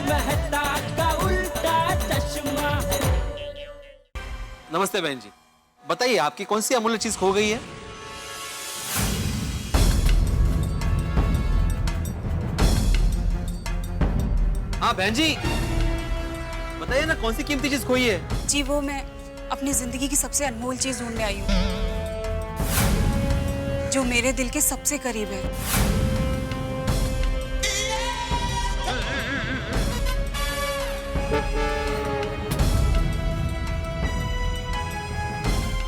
मेहता का उल्टा चश्मा। नमस्ते बहन जी, बताइए आपकी कौन सी अमूल्य चीज खो गई है? हाँ बहन जी, बताइए ना कौन सी कीमती चीज खोई है? जी वो मैं अपनी जिंदगी की सबसे अनमोल चीज ढूंढने आई हूँ, जो मेरे दिल के सबसे करीब है।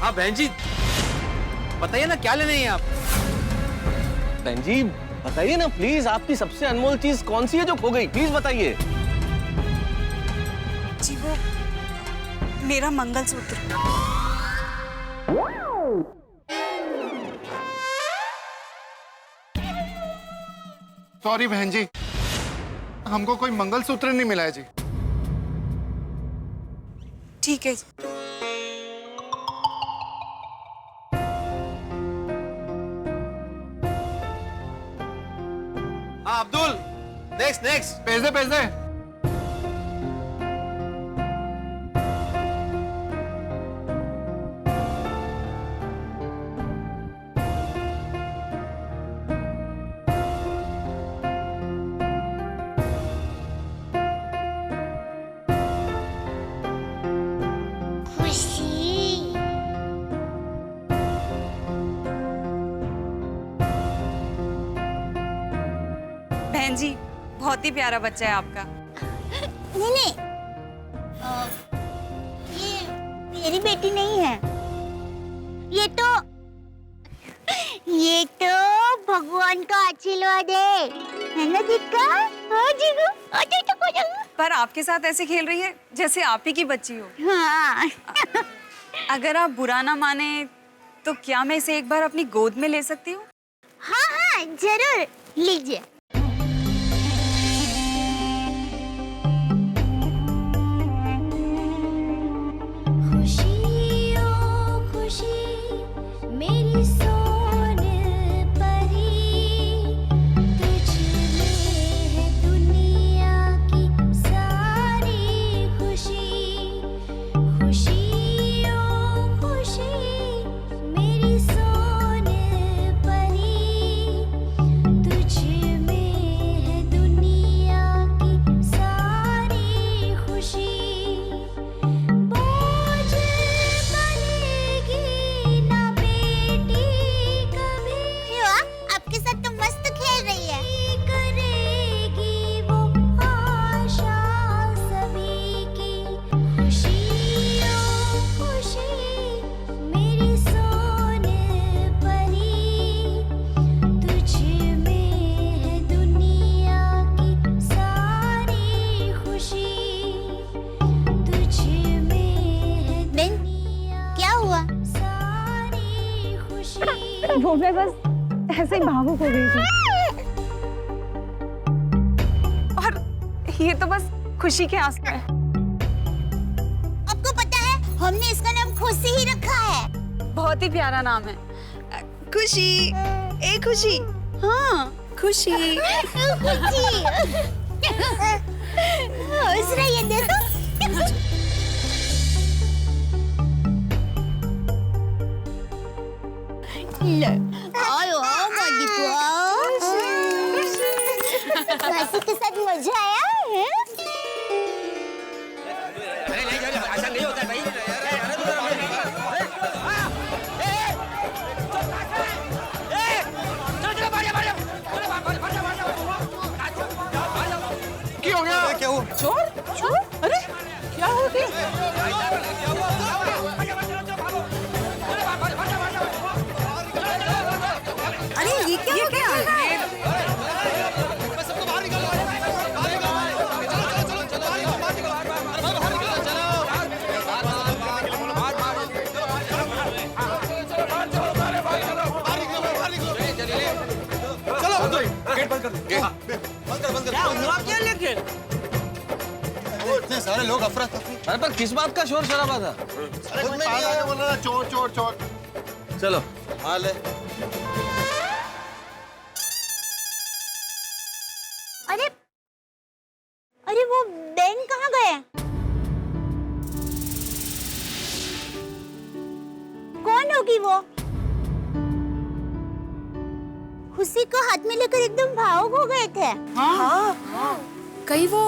हाँ बहन जी, बताइए ना क्या लेने हैं आप? बहन जी बताइए ना प्लीज, आपकी सबसे अनमोल चीज कौन सी है जो खो गई? प्लीज बताइए। जी वो मेरा मंगलसूत्र। सॉरी बहन जी, हमको कोई मंगलसूत्र नहीं मिला है जी। ठीक है। हाँ अब्दुल, नेक्स्ट नेक्स्ट। पैसे पैसे। बहन जी बहुत ही प्यारा बच्चा है आपका। नहीं नहीं, ये मेरी बेटी नहीं है, ये तो भगवान का आशीर्वाद है ना दीपिका? हाँ जीगू, पर आपके साथ ऐसे खेल रही है जैसे आप ही की बच्ची हो। हाँ। अगर आप बुरा ना माने तो क्या मैं इसे एक बार अपनी गोद में ले सकती हूँ? हाँ हाँ जरूर, लीजिए। वो मैं बस ऐसे ही भावुक हो गई थी। और ये तो बस खुशी के आंसू है। आपको पता है हमने इसका नाम खुशी ही रखा है। बहुत ही प्यारा नाम है। खुशी, ए खुशी। हाँ खुशी। खुशी। हंस रही है देखो। आयो मासी के साथ मजा आया है? ऐसा नहीं होता भाई। क्या हो गया? क्या हुआ? चोर? चोर? अरे क्या हो गया? अरे ये क्या हो गया? गेट बंद कर दो। बंद कर। क्या हुआ क्या लेके? इतने सारे लोग अफरा तफरी। अरे पर किस बात का शोर शराबा था? खुद में नहीं आया, बोल रहा चोर चोर चोर। चलो हाल है। अरे अरे वो बेन कहाँ गए? कौन होगी वो? खुशी को हाथ में लेकर एकदम भावुक हो गए थे। कहीं वो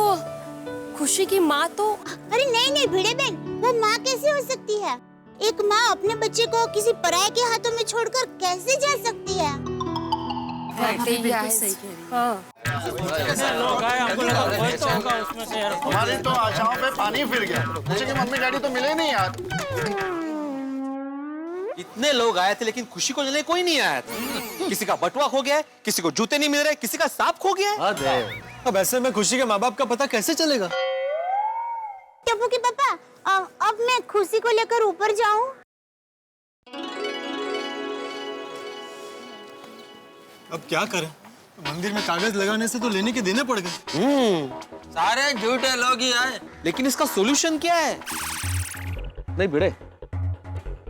खुशी की माँ तो? अरे नहीं नहीं भिड़े बहन, वो माँ कैसे हो सकती है? एक माँ अपने बच्चे को किसी पराये के हाथों में छोड़कर कैसे जा सकती है? हमारी तो आशाओं पे पानी फिर गया। खुशी की मम्मी डैडी तो मिले नहीं यार। इतने लोग आए थे लेकिन खुशी को लेने कोई नहीं आया था। किसी का बटुआ खो गया है, किसी को जूते नहीं मिल रहे, किसी का सांप खो गया है। अब ऐसे में खुशी के माँ बाप का पता कैसे चलेगा? टप्पू के पापा, अब मैं खुशी को लेकर ऊपर जाऊं? अब क्या करें? मंदिर में कागज लगाने से तो लेने के देने पड़ गए। सारे झूठे लोग ही आए। लेकिन इसका सॉल्यूशन क्या है? नहीं भिड़े,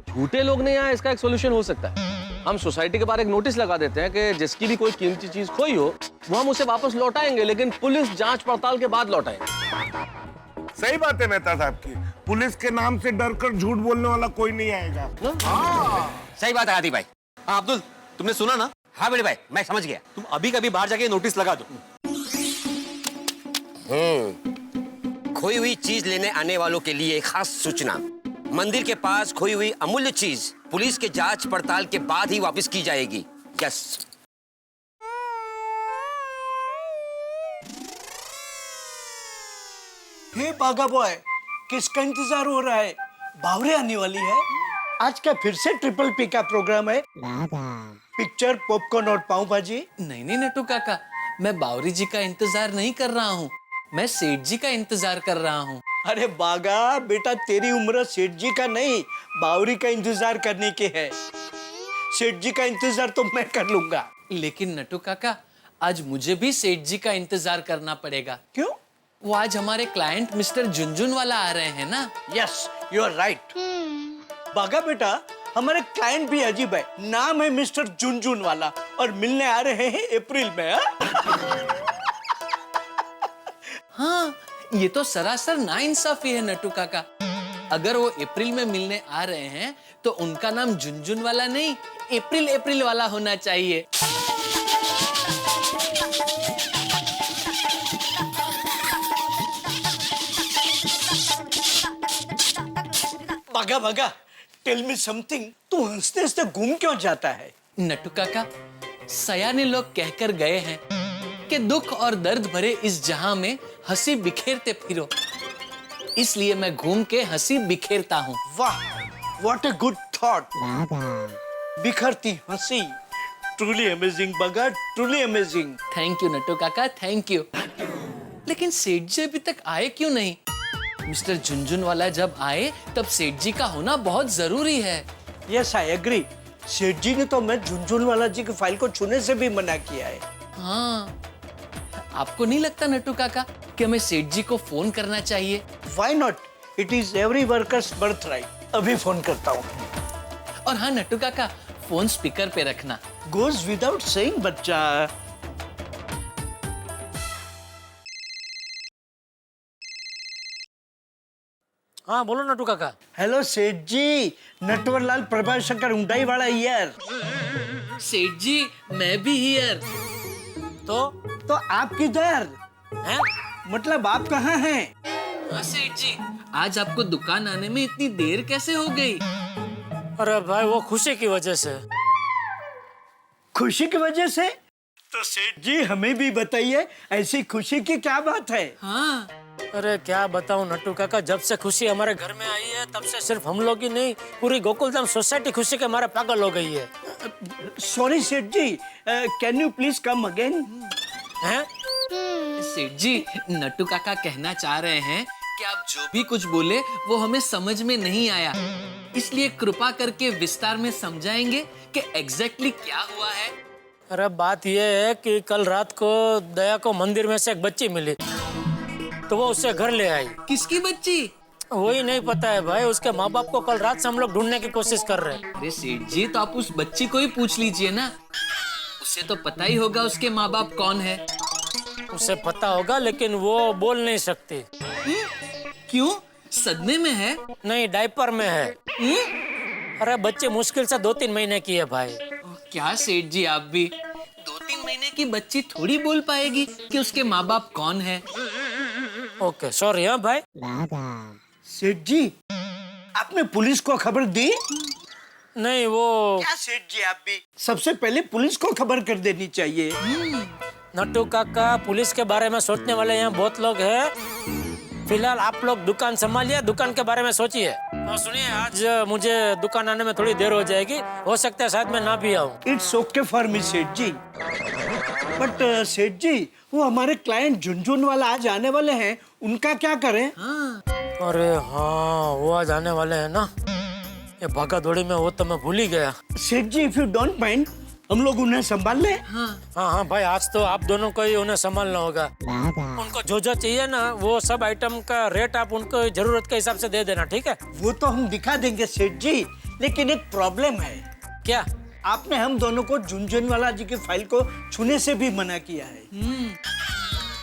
झूठे लोग नहीं आए, इसका एक सॉल्यूशन हो सकता है। हम सोसाइटी के बाहर एक नोटिस लगा देते हैं कि जिसकी भी कोई कीमती चीज खोई हो वो हम उसे वापस लौटाएंगे, लेकिन पुलिस जांच पड़ताल के बाद लौटाएंगे। सही बात है मेहता साहब की। पुलिस के नाम से डर कर झूठ बोलने वाला कोई नहीं आएगा। सही बात है आदि भाई। अब्दुल, तुमने सुना ना? हाँ बड़े भाई, मैं समझ गया। तुम अभी कभी बाहर जाके नोटिस लगा दो। खोई हुई चीज लेने आने वालों के लिए खास सूचना। मंदिर के पास खोई हुई अमूल्य चीज पुलिस के जांच पड़ताल के बाद ही वापस की जाएगी। यस। हे बागा बॉय, किसका इंतजार हो रहा है? बावरे आने वाली है। आज का फिर से ट्रिपल पी का प्रोग्राम है। पिक्चर, पॉपकॉर्न और पाव भाजी। नहीं नहीं नट्टू काका, मैं बावरी जी का इंतजार नहीं कर रहा हूँ, मैं सेठ जी का इंतजार कर रहा हूँ। अरे बागा बेटा, तेरी उम्र सेठ जी का नहीं बावरी का इंतजार करने की है। सेठ जी का इंतजार तो मैं कर लूंगा। लेकिन नट्टू काका, आज मुझे भी सेठ जी का इंतजार करना पड़ेगा। क्यों? वो आज हमारे क्लाइंट मिस्टर झुनझुनवाला आ रहे हैं ना। Yes, you are right. बागा बेटा, हमारे क्लाइंट भी अजीब है, नाम है मिस्टर झुनझुनवाला और मिलने आ रहे हैं अप्रैल में। हाँ, ये तो सरासर नाइंसाफी है नट्टू काका। अगर वो अप्रैल में मिलने आ रहे हैं तो उनका नाम झुनझुनवाला नहीं, अप्रैल वाला होना चाहिए। बागा बागा, टेल मी समथिंग। तू हंसते हंसते घूम क्यों जाता है? नट्टू काका, सयाने लोग कहकर गए हैं कि दुख और दर्द भरे इस जहां में हंसी बिखेरते फिरो, इसलिए मैं घूम के हंसी बिखेरता हूँ। वाह, व्हाट अ गुड थॉट। बिखरती हंसी, ट्रूली अमेजिंग बागा, truly amazing. Thank you Nattu काका, थैंक यू। लेकिन सेठ जी अभी तक आए क्यों नहीं? मिस्टर झुनझुनवाला जब आए तब सेठ जी का होना बहुत जरूरी है। Yes, I agree. सेठ जी ने तो मैं झुनझुनवाला जी की फाइल को छूने से भी मना किया है। हाँ, आपको नहीं लगता नट्टू काका कि हमें सेठ जी को फोन करना चाहिए? Why not? It is every worker's birthright. अभी फोन करता हूँ। और हाँ नट्टू काका, फोन स्पीकर पे रखना। Goes without saying, बच्चा। हाँ बोलो नट्टू काका। हेलो सेठ जी, नटवरलाल प्रभाशंकर हुंडई वाला हियर। सेठ जी, मैं भी हियर। तो आप किधर हैं? मतलब आप कहाँ हैं? हाँ सेठ जी, आज आपको दुकान आने में इतनी देर कैसे हो गई? अरे भाई, वो खुशी की वजह से। खुशी की वजह से? तो सेठ जी हमें भी बताइए, ऐसी खुशी की क्या बात है? हाँ, अरे क्या बताऊं नट्टू काका, जब से खुशी हमारे घर में आई है तब से सिर्फ हम लोग ही नहीं, पूरी गोकुलधाम सोसाइटी खुशी के मारे पागल हो गई है। Sorry Seth ji, can you please come again? हैं? सेठ जी, नट्टू काका कहना चाह रहे हैं कि आप जो भी कुछ बोले वो हमें समझ में नहीं आया, इसलिए कृपा करके विस्तार में समझाएंगे कि एग्जैक्टली क्या हुआ है। अरे बात यह है कि कल रात को दया को मंदिर में से एक बच्ची मिली, तो वो उससे घर ले आई। किसकी बच्ची? वही नहीं पता है भाई, उसके माँ बाप को कल रात से हम लोग ढूंढने की कोशिश कर रहे हैं। अरे सेठ जी, तो आप उस बच्ची को ही पूछ लीजिए ना, उसे तो पता ही होगा उसके माँ बाप कौन है। उसे पता होगा लेकिन वो बोल नहीं सकती। क्यों? सदमे में है? नहीं, डायपर में है। अरे बच्चे मुश्किल से 2-3 महीने की है भाई। क्या सेठ जी आप भी, 2-3 महीने की बच्ची थोड़ी बोल पाएगी कि उसके माँ बाप कौन है। Okay sorry. हाँ भाई। सेठ जी, आपने पुलिस को खबर दी? नहीं, वो क्या सेठ जी आप भी, सबसे पहले पुलिस को खबर कर देनी चाहिए। नट्टू काका, पुलिस के बारे में सोचने वाले यहाँ बहुत लोग हैं। फिलहाल आप लोग दुकान संभालिए, दुकान के बारे में सोचिए। और सुनिए, आज मुझे दुकान आने में थोड़ी देर हो जाएगी, हो सकता है शायद मैं ना भी आऊँ। इट्स ओके फॉर मी सेठ जी। बट सेठ जी, वो हमारे क्लाइंट झुनझुन वाला आज आने वाले हैं, उनका क्या करें? अरे हाँ, वो आज आने वाले हैं ना। ये भागा दौड़ी में वो तो मैं भूल ही गया। सेठ जी, इफ यू डोंट माइंड, हम लोग उन्हें संभाल ले? हाँ भाई, आज तो आप दोनों को ही उन्हें संभालना होगा। उनको जो जो चाहिए ना, वो सब आइटम का रेट आप उनको जरूरत के हिसाब से दे देना, ठीक है? वो तो हम दिखा देंगे सेठ जी, लेकिन एक प्रॉब्लम है। क्या? आपने हम दोनों को झुनझुनवाला जी की फाइल को छूने से भी मना किया है।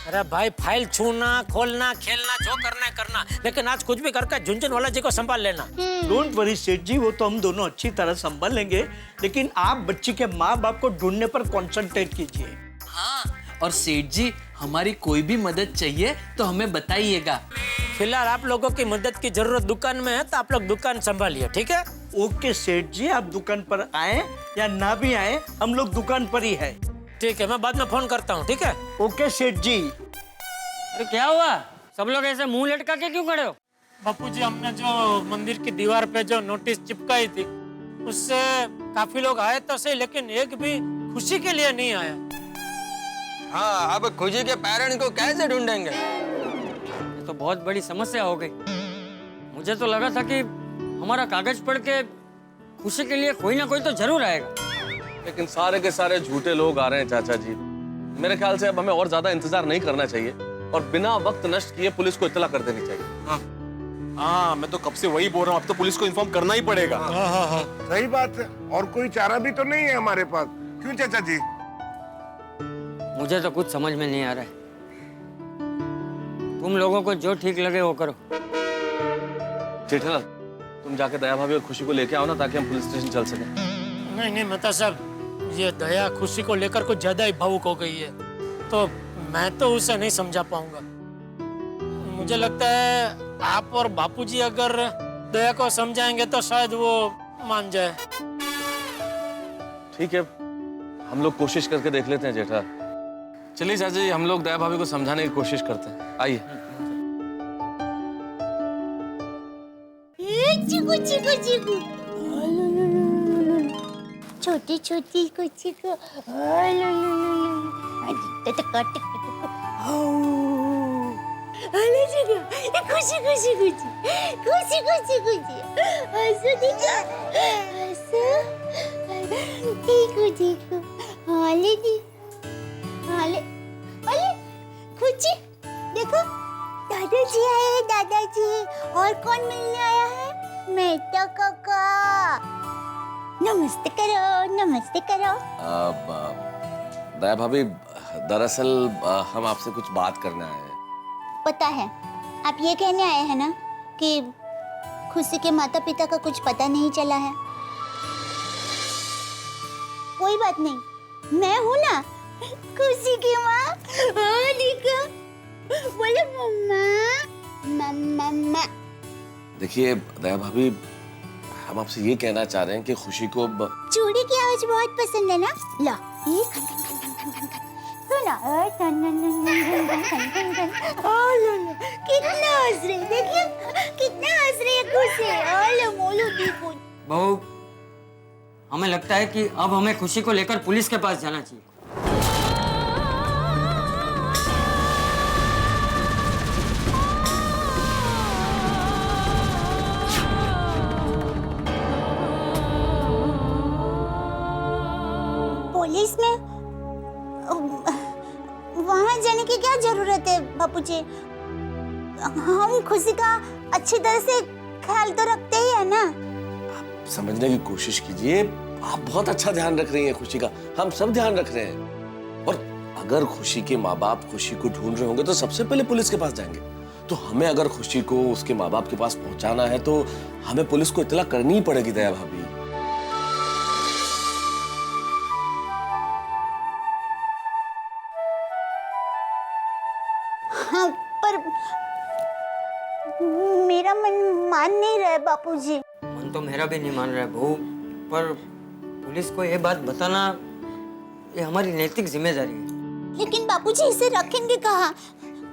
अरे भाई, फाइल छूना, खोलना, खेलना, जो करना है करना, लेकिन आज कुछ भी करके झुनझुनवाला जी को संभाल लेना। डोंट वरी सेठ जी, वो तो हम दोनों अच्छी तरह संभाल लेंगे, लेकिन आप बच्ची के माँ बाप को ढूंढने पर कॉन्सेंट्रेट कीजिए। हाँ, और सेठ जी, हमारी कोई भी मदद चाहिए तो हमें बताइएगा। फिलहाल आप लोगों की मदद की जरूरत दुकान में है, तो आप लोग दुकान संभालिए, ठीक है? ओके सेठ जी, आप दुकान पर आए या ना भी आए, हम लोग दुकान पर ही है। ठीक है, मैं बाद में फोन करता हूँ, ठीक है? ओके सेठ जी। अरे क्या हुआ? सब लोग ऐसे मुंह लटका के क्यों खड़े हो? बापू जी, हमने जो मंदिर की दीवार पे जो नोटिस चिपकाई थी, उससे काफी लोग आए तो सही, लेकिन एक भी खुशी के लिए नहीं आया। हाँ, अब खुशी के पेरेंट्स को कैसे ढूंढेंगे? ये तो बहुत बड़ी समस्या हो गई। मुझे तो लगा था कि हमारा कागज पढ़ के खुशी के लिए कोई ना कोई तो जरूर आएगा, लेकिन सारे के सारे झूठे लोग आ रहे हैं चाचा जी। मेरे ख्याल से अब हमें और ज्यादा इंतजार नहीं करना चाहिए और बिना वक्त नष्ट किए पुलिस को इत्तला कर देनी चाहिए। हाँ, मैं तो कब से वही बोल रहा हूँ, अब तो पुलिस को इन्फॉर्म करना ही पड़ेगा। सही बात है, और कोई चारा भी तो नहीं है हमारे पास। क्यों चाचा जी? मुझे तो कुछ समझ में नहीं आ रहा है। तुम लोगों को जो ठीक लगे वो करो। जेठालाल, तुम जाके दया भाभी और खुशी को लेके आओ ना, ताकि हम पुलिस स्टेशन चल सकें। नहीं मेहता साहब, ये दया खुशी को लेकर कुछ ज्यादा ही भावुक हो गई है, तो मैं तो उसे नहीं समझा पाऊंगा। मुझे लगता है आप और बापूजी अगर दया को समझाएंगे तो शायद वो मान जाए। ठीक है, हम लोग कोशिश करके देख लेते हैं जेठा। चलिए चाचा जी, हम लोग दया भाभी को समझाने की कोशिश करते हैं। आइए। चीकू चीकू चीकू, छोटी छोटी कुची को, खुशी खुशी खुशी खुशी खुशी खुशी, हंसो देखो, हंसो, देखो देखो, हाले दी, हाले, हाले, खुशी, देखो, दादाजी आए हैं, दादाजी। और कौन मिलने आया है? मेहता काका। नमस्ते करो, नमस्ते करो। दया भाभी, दरअसल हम आपसे कुछ बात करने आए हैं। पता है, आप ये कहने आए हैं ना कि खुशी के माता पिता का कुछ पता नहीं चला है। कोई बात नहीं, मैं हूँ ना खुशी की माँ। हाँ देखो, बोलो मम्मा, मम्मा। देखिए दया भाभी, हम आपसे ये कहना चाह रहे हैं कि खुशी को चूड़ी की आवाज बहुत पसंद है ना? ला, ये खन खन खन खन खन खन, सुना? कितना हंस रही, देखिए कितना हंस रही है खुशी। ओलो मोलो देखो। बहू, हमें लगता है कि अब हमें खुशी को लेकर पुलिस के पास जाना चाहिए। पुलिस में वहां जाने की क्या जरूरत है बापूजी? हम खुशी का अच्छी तरह से ख्याल तो रखते ही है ना। समझने की कोशिश कीजिए, आप बहुत अच्छा ध्यान रख रही हैं खुशी का, हम सब ध्यान रख रहे हैं। और अगर खुशी के माँ बाप खुशी को ढूंढ रहे होंगे तो सबसे पहले पुलिस के पास जाएंगे। तो हमें अगर खुशी को उसके माँ बाप के पास पहुंचाना है तो हमें पुलिस को इत्तला करनी ही पड़ेगी दया भाभी। हाँ, पर मेरा मन मान नहीं रहा है बापूजी। मन तो मेरा भी नहीं मान रहा है बहू, पर पुलिस को ये बात बताना ये हमारी नैतिक जिम्मेदारी है। लेकिन बापूजी इसे रखेंगे कहाँ?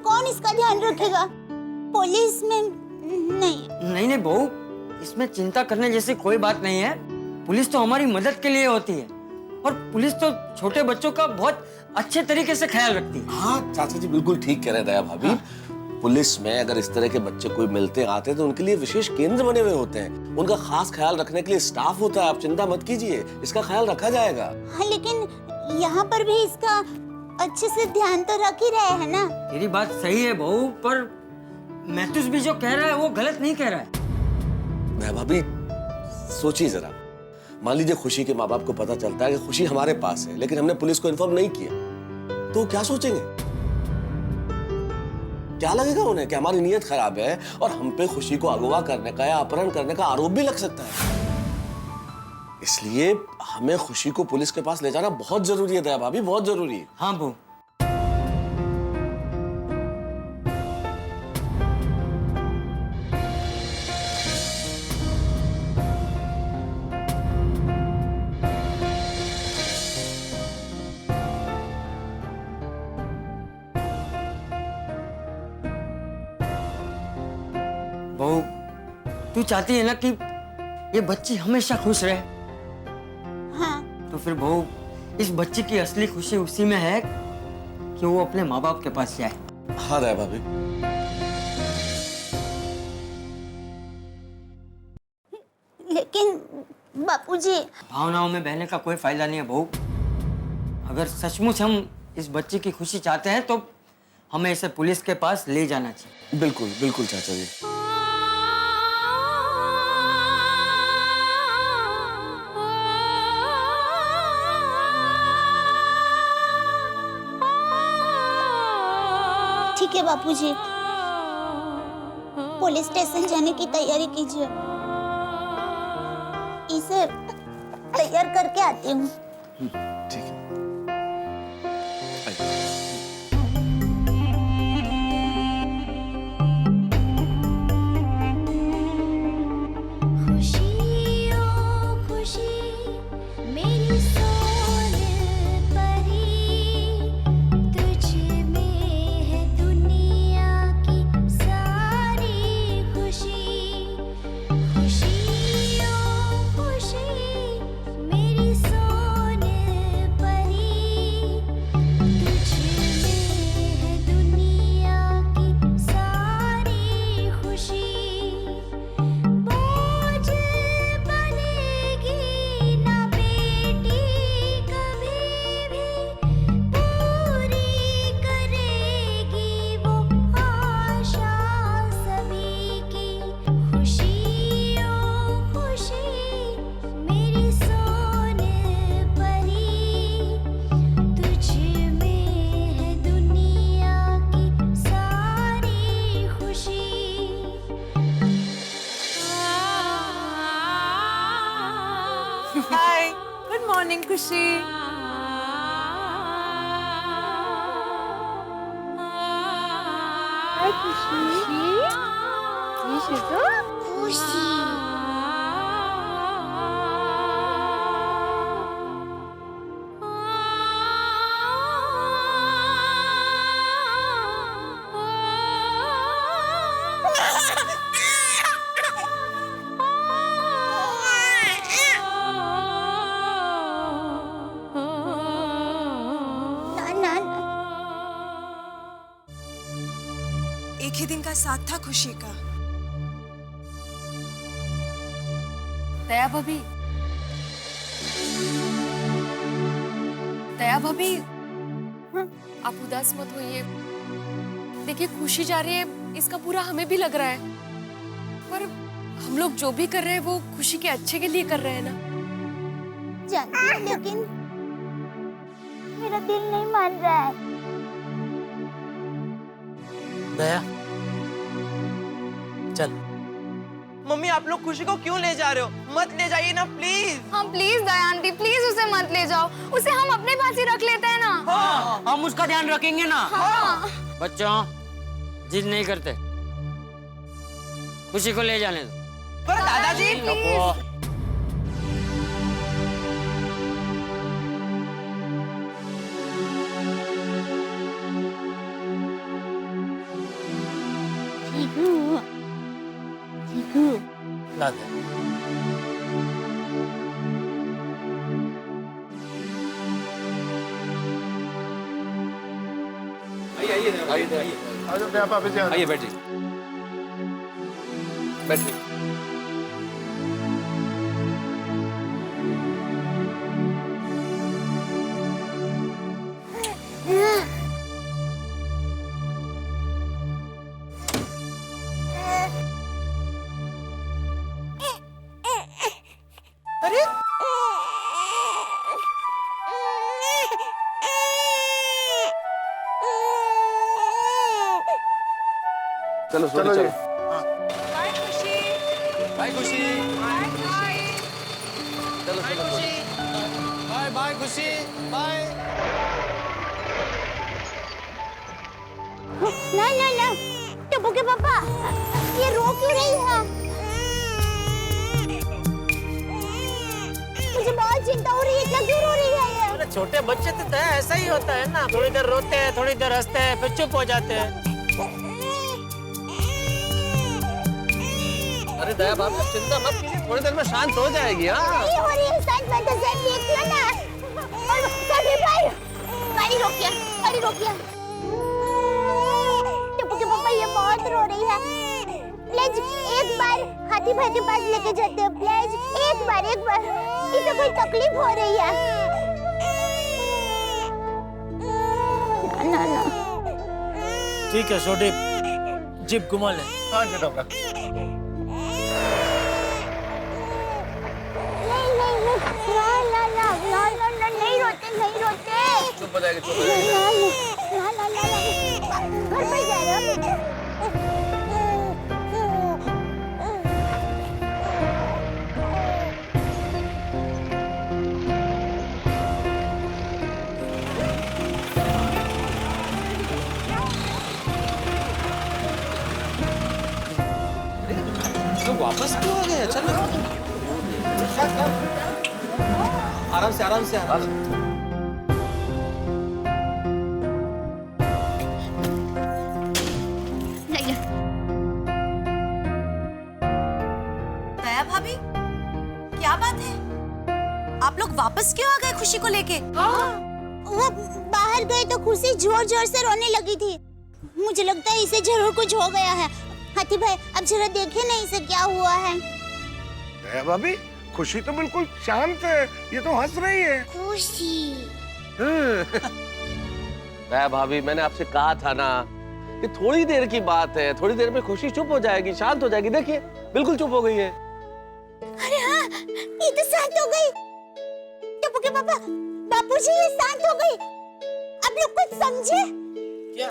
कौन इसका ध्यान रखेगा? पुलिस में नहीं। नहीं बहू, इसमें चिंता करने जैसी कोई बात नहीं है। पुलिस तो हमारी मदद के लिए होती है और पुलिस तो छोटे बच्चों का बहुत अच्छे तरीके से ख्याल रखती है। हाँ चाचा जी बिल्कुल ठीक कह रहे हैं दया भाभी। हाँ। पुलिस में अगर इस तरह के बच्चे कोई मिलते आते तो उनके लिए विशेष केंद्र बने हुए होते हैं, उनका खास ख्याल रखने के लिए स्टाफ होता है। आप चिंता मत कीजिए, इसका ख्याल रखा जाएगा। हाँ, लेकिन यहाँ पर भी इसका अच्छे से ध्यान तो रख ही रहे हैं ना। तेरी बात सही है बहू, पर मैथ्यूस भी जो कह रहा है वो गलत नहीं कह रहा है। दया भाभी सोचिए जरा, मान लीजिए खुशी के माँ बाप को पता चलता है कि खुशी हमारे पास है लेकिन हमने पुलिस को इन्फॉर्म नहीं किया, तो क्या सोचेंगे? क्या लगेगा उन्हें कि हमारी नीयत खराब है और हम पे खुशी को अगवा करने का या अपहरण करने का आरोप भी लग सकता है। इसलिए हमें खुशी को पुलिस के पास ले जाना बहुत जरूरी है दया भाभी, बहुत जरूरी है। हाँ बहू। बहू, तू चाहती है ना कि ये बच्ची हमेशा खुश रहे? हाँ। तो फिर बहू, इस बच्ची की असली खुशी उसी में है कि वो अपने माँ बाप के पास जाए। हाँ दया भाभी। लेकिन बापूजी, भावनाओं में बहने का कोई फायदा नहीं है बहू। अगर सचमुच हम इस बच्ची की खुशी चाहते हैं तो हमें इसे पुलिस के पास ले जाना चाहिए। बिल्कुल बिल्कुल चाचा जी। ठीक है बापूजी, पुलिस स्टेशन जाने की तैयारी कीजिए। इसे तैयार करके आती हूँ। ठीक है। हाय, गुड मॉर्निंग खुशी। हाय खुशी। ये शिजो? खुशी। एक ही दिन का साथ था खुशी का। दया भाभी, दया भाभी, आप उदास मत होइए। देखिए खुशी जा रही है, इसका बुरा हमें भी लग रहा है, पर हम लोग जो भी कर रहे हैं वो खुशी के अच्छे के लिए कर रहे हैं ना। जानती हूँ, लेकिन मेरा दिल नहीं मान रहा है। दया चल। मम्मी आप लोग खुशी को क्यों ले जा रहे हो? मत ले जाइए ना प्लीज। हाँ प्लीज दया आंटी, प्लीज उसे मत ले जाओ, उसे हम अपने पास ही रख लेते हैं ना। हाँ, हम उसका ध्यान रखेंगे ना। हाँ। बच्चों जिद नहीं करते, खुशी को ले जाने दो। पर दादाजी ला दे। आ जाओ दया भाभी जी, आइए बैठिए बैठिए। अरे चलो चलो चलो जी। बाय खुशी। बाय खुशी। चलो चलो बाय बाय खुशी, बाय। ना ना ना, टप्पू के पापा, ये रो क्यों रही है? मुझे बहुत चिंता हो रही है, इतना क्यों रो रही है ये? अरे छोटे बच्चे तो दया ऐसा ही होता है ना, थोड़ी देर रोते हैं, थोड़ी देर हंसते हैं, फिर चुप हो जाते हैं। अरे दया भाभी आप चिंता मत कीजिए, थोड़ी देर में शांत हो जाएगी। हाँ नहीं हो रही है शांत, मैं तो सर देख लो ना। और सभी भाई गाड़ी रोकिए, गाड़ी रोकिए। टप्पू के पापा ये बहुत रो रही है, प्लीज एक बार हाथी भाई के पास लेके जाते हैं, प्लीज एक बार इसे कोई तकलीफ हो रही है। ना ना ठीक है छोटे, जिप घुमा ले। हाँ जी डॉक्टर। नहीं रोते, नहीं रोते। चुप हो जाएगी, चुप हो जाएगी। घर पर जा रहे हो? तो वापस क्यों आ गए? चलो आराम से आराम से आराम से। दया भाभी क्या बात है? आप लोग वापस क्यों आ गए खुशी को लेके? वो बाहर गए तो खुशी जोर जोर से रोने लगी थी। मुझे लगता है इसे जरूर कुछ हो गया है। हाथी भाई अब जरा देखे ना इसे क्या हुआ है। दया भाभी खुशी तो बिल्कुल शांत है, ये तो हंस रही है। खुशी दया भाभी मैंने आपसे कहा था ना कि थोड़ी देर की बात है, थोड़ी देर में खुशी चुप हो जाएगी, शांत हो जाएगी। देखिए बिल्कुल चुप हो गई है। अरे हाँ, ये तो शांत हो गई। टप्पू के पापा, बापूजी ये शांत हो गई। आप लोग कुछ समझे? क्या?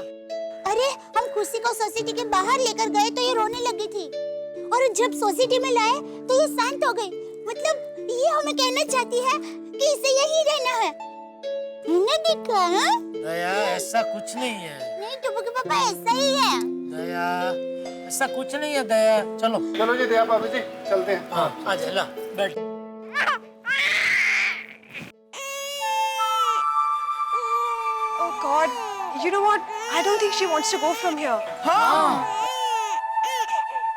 अरे हम खुशी को सोसाइटी के बाहर लेकर गए तो ये रोने लगी थी, और जब सोसाइटी में लाए तो ये शांत हो गई। मतलब ये हमें कहना चाहती है कि इसे यही रहना है। हमने देखा हाँ? दया ऐसा कुछ नहीं है। नहीं टप्पू के पापा ऐसा ही है। दया ऐसा कुछ नहीं है दया। चलो चलो जी दया भाभी जी, चलते हैं। हाँ आ जा, ला बैठ। Oh God, you know what? I don't think she wants to go from here.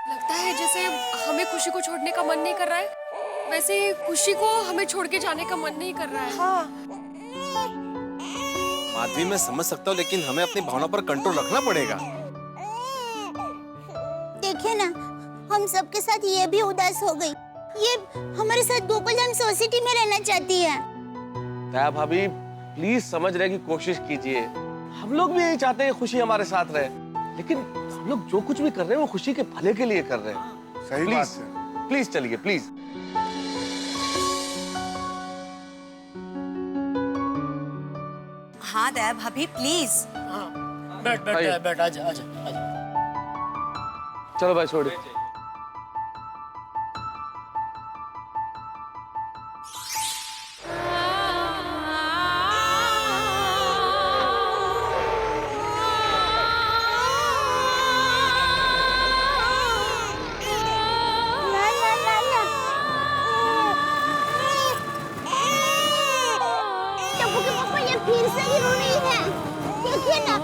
लगता है जैसे हमें खुशी को छोड़ने का मन नहीं कर रहा है, वैसे ही खुशी को हमें छोड़ के जाने का मन नहीं कर रहा है। माधवी मैं समझ सकता हूँ, लेकिन हमें अपनी भावना पर कंट्रोल रखना पड़ेगा। देखिए ना, हम सबके साथ ये भी उदास हो गई। ये हमारे साथ गोकुलधाम सोसाइटी में रहना चाहती है। दया भाभी प्लीज समझने की कोशिश कीजिए। हम लोग भी यही चाहते हैं खुशी हमारे साथ रहे, लेकिन हम लोग जो कुछ भी कर रहे हैं वो खुशी के भले के लिए कर रहे हैं। सही प्लीज, बात है। प्लीज चलिए प्लीज। हाँ दया भाभी प्लीज। बैठ बैठ बैठ, आजा आजा आजा। चलो भाई छोड़िए। टप्पू के पापा ये फिर से ही रो रही है। देखिए ना।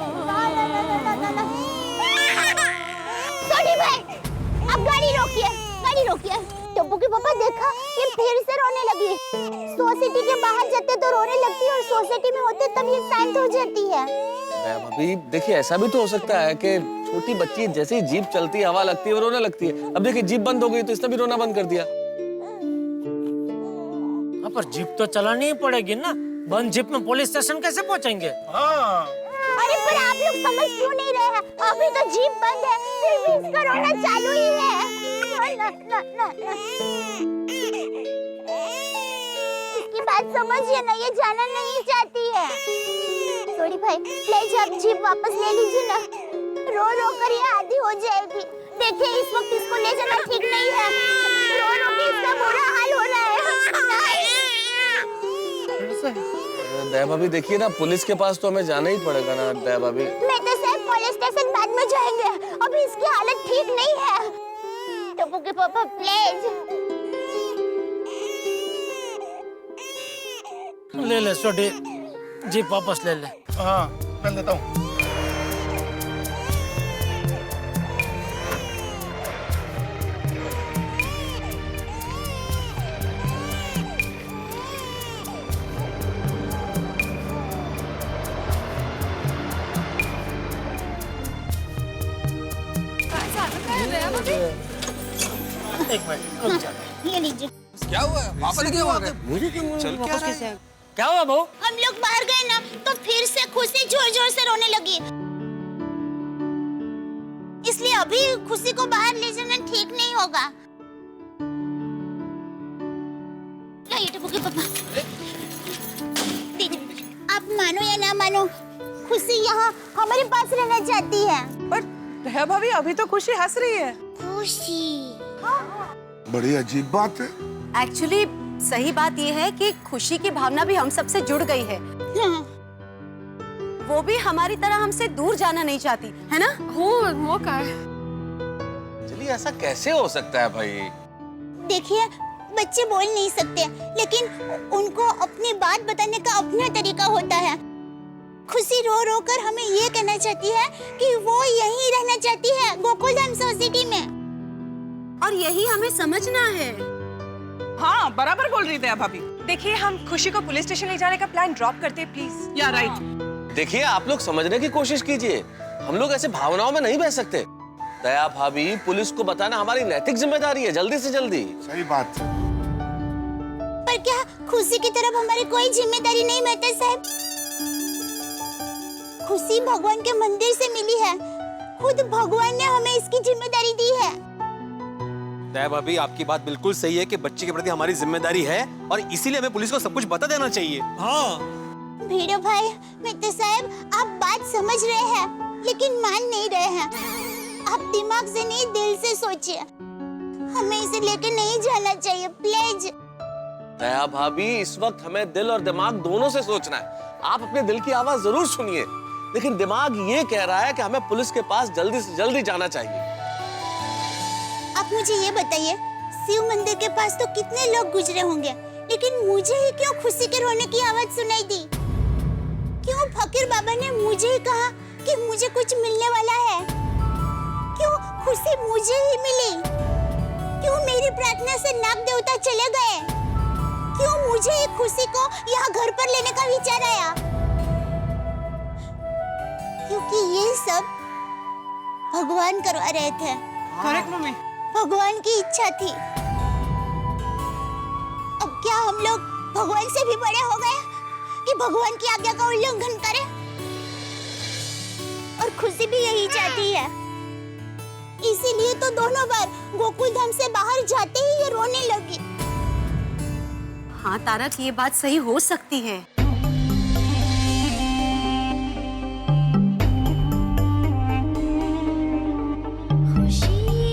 सोनी भाई, अब गाड़ी रोकिए, गाड़ी रोकिए। टप्पू के पापा देखा, ये फिर से रोने लगी। सोसाइटी के बाहर जाते तो रोने लगती है और सोसाइटी में होते तब ये शांत हो जाती है। अभी देखिए ऐसा भी तो हो सकता है कि छोटी बच्ची जैसे ही जीप चलती है, हवा लगती है, वो रोने लगती है। अब देखिए जीप बंद हो गई तो इसने भी रोना बंद कर दिया। पर जीप तो चलानी ही पड़ेगी ना, बंद जीप में पुलिस स्टेशन कैसे पहुंचेंगे? अरे पर आप लोग समझ क्यों नहीं रहे हैं? अभी तो जीप बंद है, फिर भी इसका रोना चालू ही है। इसकी बात समझिए ना, ये जाना नहीं चाहती है। सॉरी भाई, प्लीज आप जीप वापस ले लीजिए ना। रो रो कर ये आधी हो जाएगी। देखिए इस वक्त इसको ले जाना ठीक नहीं है। रो रो के इसका बुरा हाल हो रहा है। दया भाभी देखिए ना, पुलिस के पास तो हमें जाना ही पड़ेगा ना दया भाभी। मैं तो सिर्फ पुलिस स्टेशन बाद में जाएंगे, अभी इसकी हालत ठीक नहीं है। टप्पू के पापा प्लीज। ले ले छोटी, जीप वापस ले ले। हाँ मैं देता हूँ। एक मिनट रुक जा। ये लीजिए। क्या हुआ? पापा ने क्या हुआ? मुझे क्यों चल क्या रहा है? क्या हुआ बहू? हम लोग बाहर गए ना तो फिर से खुशी जोर जोर से रोने लगी, इसलिए अभी खुशी को बाहर ले जाना ठीक नहीं होगा। लाइए टप्पू के पापा। आप मानो या ना मानो, खुशी यहाँ हमारे पास रहना चाहती है। पर दया भाभी अभी तो खुशी हंस रही है। खुशी बड़ी अजीब बात है। एक्चुअली सही बात यह है कि खुशी की भावना भी हम सबसे जुड़ गई है। वो भी हमारी तरह हमसे दूर जाना नहीं चाहती, है ना? वो क्या है? चलिए ऐसा कैसे हो सकता है भाई? देखिए बच्चे बोल नहीं सकते, लेकिन उनको अपनी बात बताने का अपना तरीका होता है। खुशी रो रो कर हमें ये कहना चाहती है कि वो यहीं रहना चाहती है, गोकुलधाम सोसाइटी में, और यही हमें समझना है। हाँ बराबर बोल रही दया भाभी। देखिए हम खुशी को पुलिस स्टेशन ले जाने का प्लान ड्रॉप करते हैं प्लीज। या राइट। देखिए आप लोग समझने की कोशिश कीजिए, हम लोग ऐसे भावनाओं में नहीं बह सकते। दया भाभी, पुलिस को बताना हमारी नैतिक जिम्मेदारी है, जल्दी से जल्दी। सही बात है। पर क्या खुशी की तरफ हमारी कोई जिम्मेदारी नहीं मेहता साहब? खुशी भगवान के मंदिर से मिली है, खुद भगवान ने हमें इसकी जिम्मेदारी दी है। दया भाभी आपकी बात बिल्कुल सही है कि बच्चे के प्रति हमारी जिम्मेदारी है और इसीलिए हमें पुलिस को सब कुछ बता देना चाहिए। हाँ भीड़ो भाई, मेहता साहब आप बात समझ रहे हैं लेकिन मान नहीं रहे हैं। आप दिमाग से नहीं दिल से सोचिए, हमें इसे लेके नहीं जाना चाहिए प्लीज। दया भाभी इस वक्त हमें दिल और दिमाग दोनों से सोचना है। आप अपने दिल की आवाज जरूर सुनिए, लेकिन दिमाग ये कह रहा है कि हमें पुलिस के पास जल्दी से जल्दी जाना चाहिए। आप मुझे ये बताइए, शिव मंदिर के पास तो कितने लोग गुजरे होंगे, लेकिन मुझे ही क्यों खुशी के रोने की आवाज सुनाई दी? क्यों फकीर बाबा ने मुझे ही कहा कि मुझे कुछ मिलने वाला है? क्यों खुशी मुझे ही मिली? क्यों मेरी प्रार्थना से नाग देवता चले गए? क्यों मुझे ही खुशी को यहाँ घर पर लेने का विचार आया? क्योंकि ये सब भगवान करवा रहे थे। Correct mummy. भगवान की इच्छा थी। अब क्या हम लोग भगवान से भी बड़े हो गए कि भगवान की आज्ञा का उल्लंघन करें? और खुशी भी यही चाहती है, इसीलिए तो दोनों बार गोकुलधाम से बाहर जाते ही ये रोने लगी। हाँ तारक, ये बात सही हो सकती है। खुशी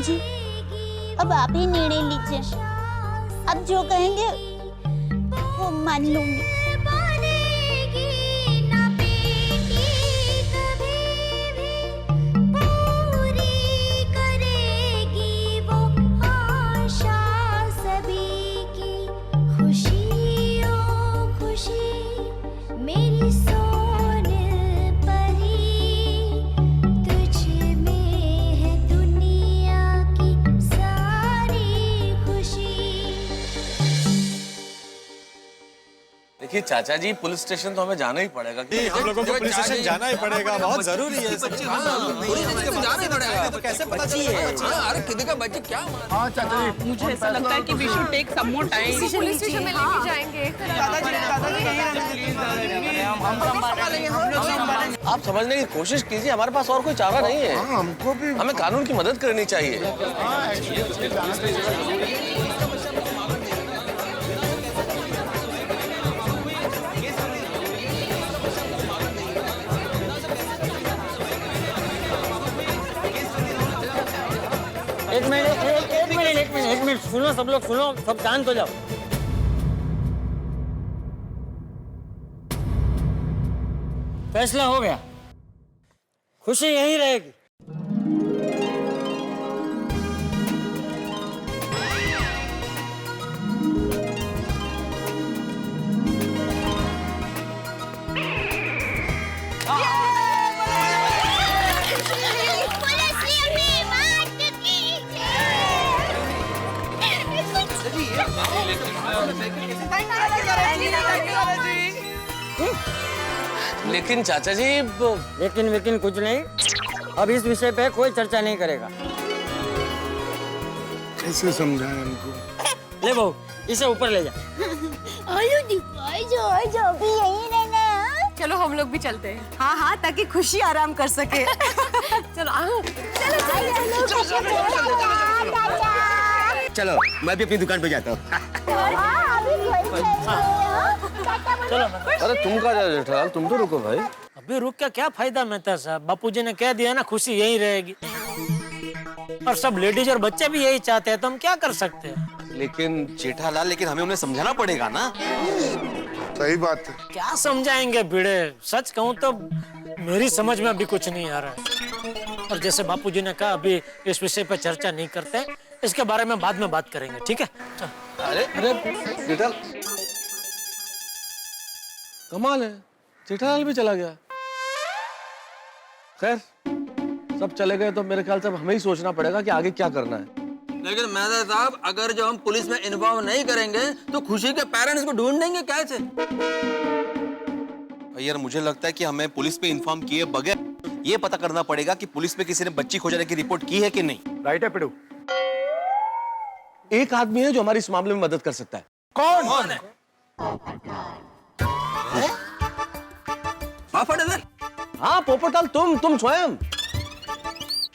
बापूजी, अब आप ही निर्णय लीजिए। अब जो कहेंगे वो मान लूंगी। देखिए चाचा जी, पुलिस स्टेशन तो हमें जाना ही पड़ेगा। हम लोगों को पुलिस स्टेशन जाना ही पड़ेगा, बहुत जरूरी है। जाना ही पड़ेगा। तो कैसे पता चलेगा? अरे किसी का बच्चे क्या? हाँ चाचा जी, मुझे ऐसा लगता है कि we should take some more time. Police station में लेके जाएंगे। आप समझने की कोशिश कीजिए, हमारे पास और कोई चारा नहीं है। हमको भी, हमें कानून की मदद करनी चाहिए। एक मिनट सुनो, सब लोग सुनो, सब शांत हो जाओ। फैसला हो गया, खुशी यहीं रहेगी। लेकिन चाचा जी, लेकिन कुछ नहीं, अब इस विषय पे कोई चर्चा नहीं करेगा। कैसे समझाएं उनको? ले बहू, इसे ऊपर ले जा। जो भी यहीं रहना है। चलो हम लोग भी चलते हैं। हाँ हाँ, ताकि खुशी आराम कर सके। चलो आओ। चलो मैं भी अपनी दुकान पे जाता हूँ। चलो। अरे तुम कहाँ जा रहे हो जेठालाल, तुम तो रुको भाई। अभी रुक के क्या फायदा मेहता साहब, बापूजी ने कह दिया ना, खुशी यहीं रहेगी। और सब लेडीज और बच्चे भी यही चाहते हैं, तो हम क्या कर सकते हैं? लेकिन जेठालाल, लेकिन हमें उन्हें समझाना पड़ेगा ना। सही बात है। क्या समझाएंगे भिड़े, सच कहूँ तो मेरी समझ में अभी कुछ नहीं आ रहा है। और जैसे बापूजी ने कहा, अभी इस विषय पर चर्चा नहीं करते, इसके बारे में बाद में बात करेंगे, ठीक है? चल। अरे जेठालाल, कमाल है, जेठालाल भी चला गया। खैर, सब चले गए तो मेरे ख्याल से हमें ही सोचना पड़ेगा कि आगे क्या करना है। लेकिन मेहता साहब, अगर जो हम पुलिस में इन्वॉल्व नहीं करेंगे तो खुशी के पेरेंट्स को ढूंढेंगे कैसे? यार मुझे लगता है कि हमें पुलिस पे इन्फॉर्म किए बगैर ये पता करना पड़ेगा कि पुलिस में किसी ने बच्ची खो जाने की रिपोर्ट की है कि नहीं। राइट है पिड़ू। एक आदमी है जो हमारी इस मामले में मदद कर सकता है। कौन है? हाँ पोपटलाल, तुम स्वयं।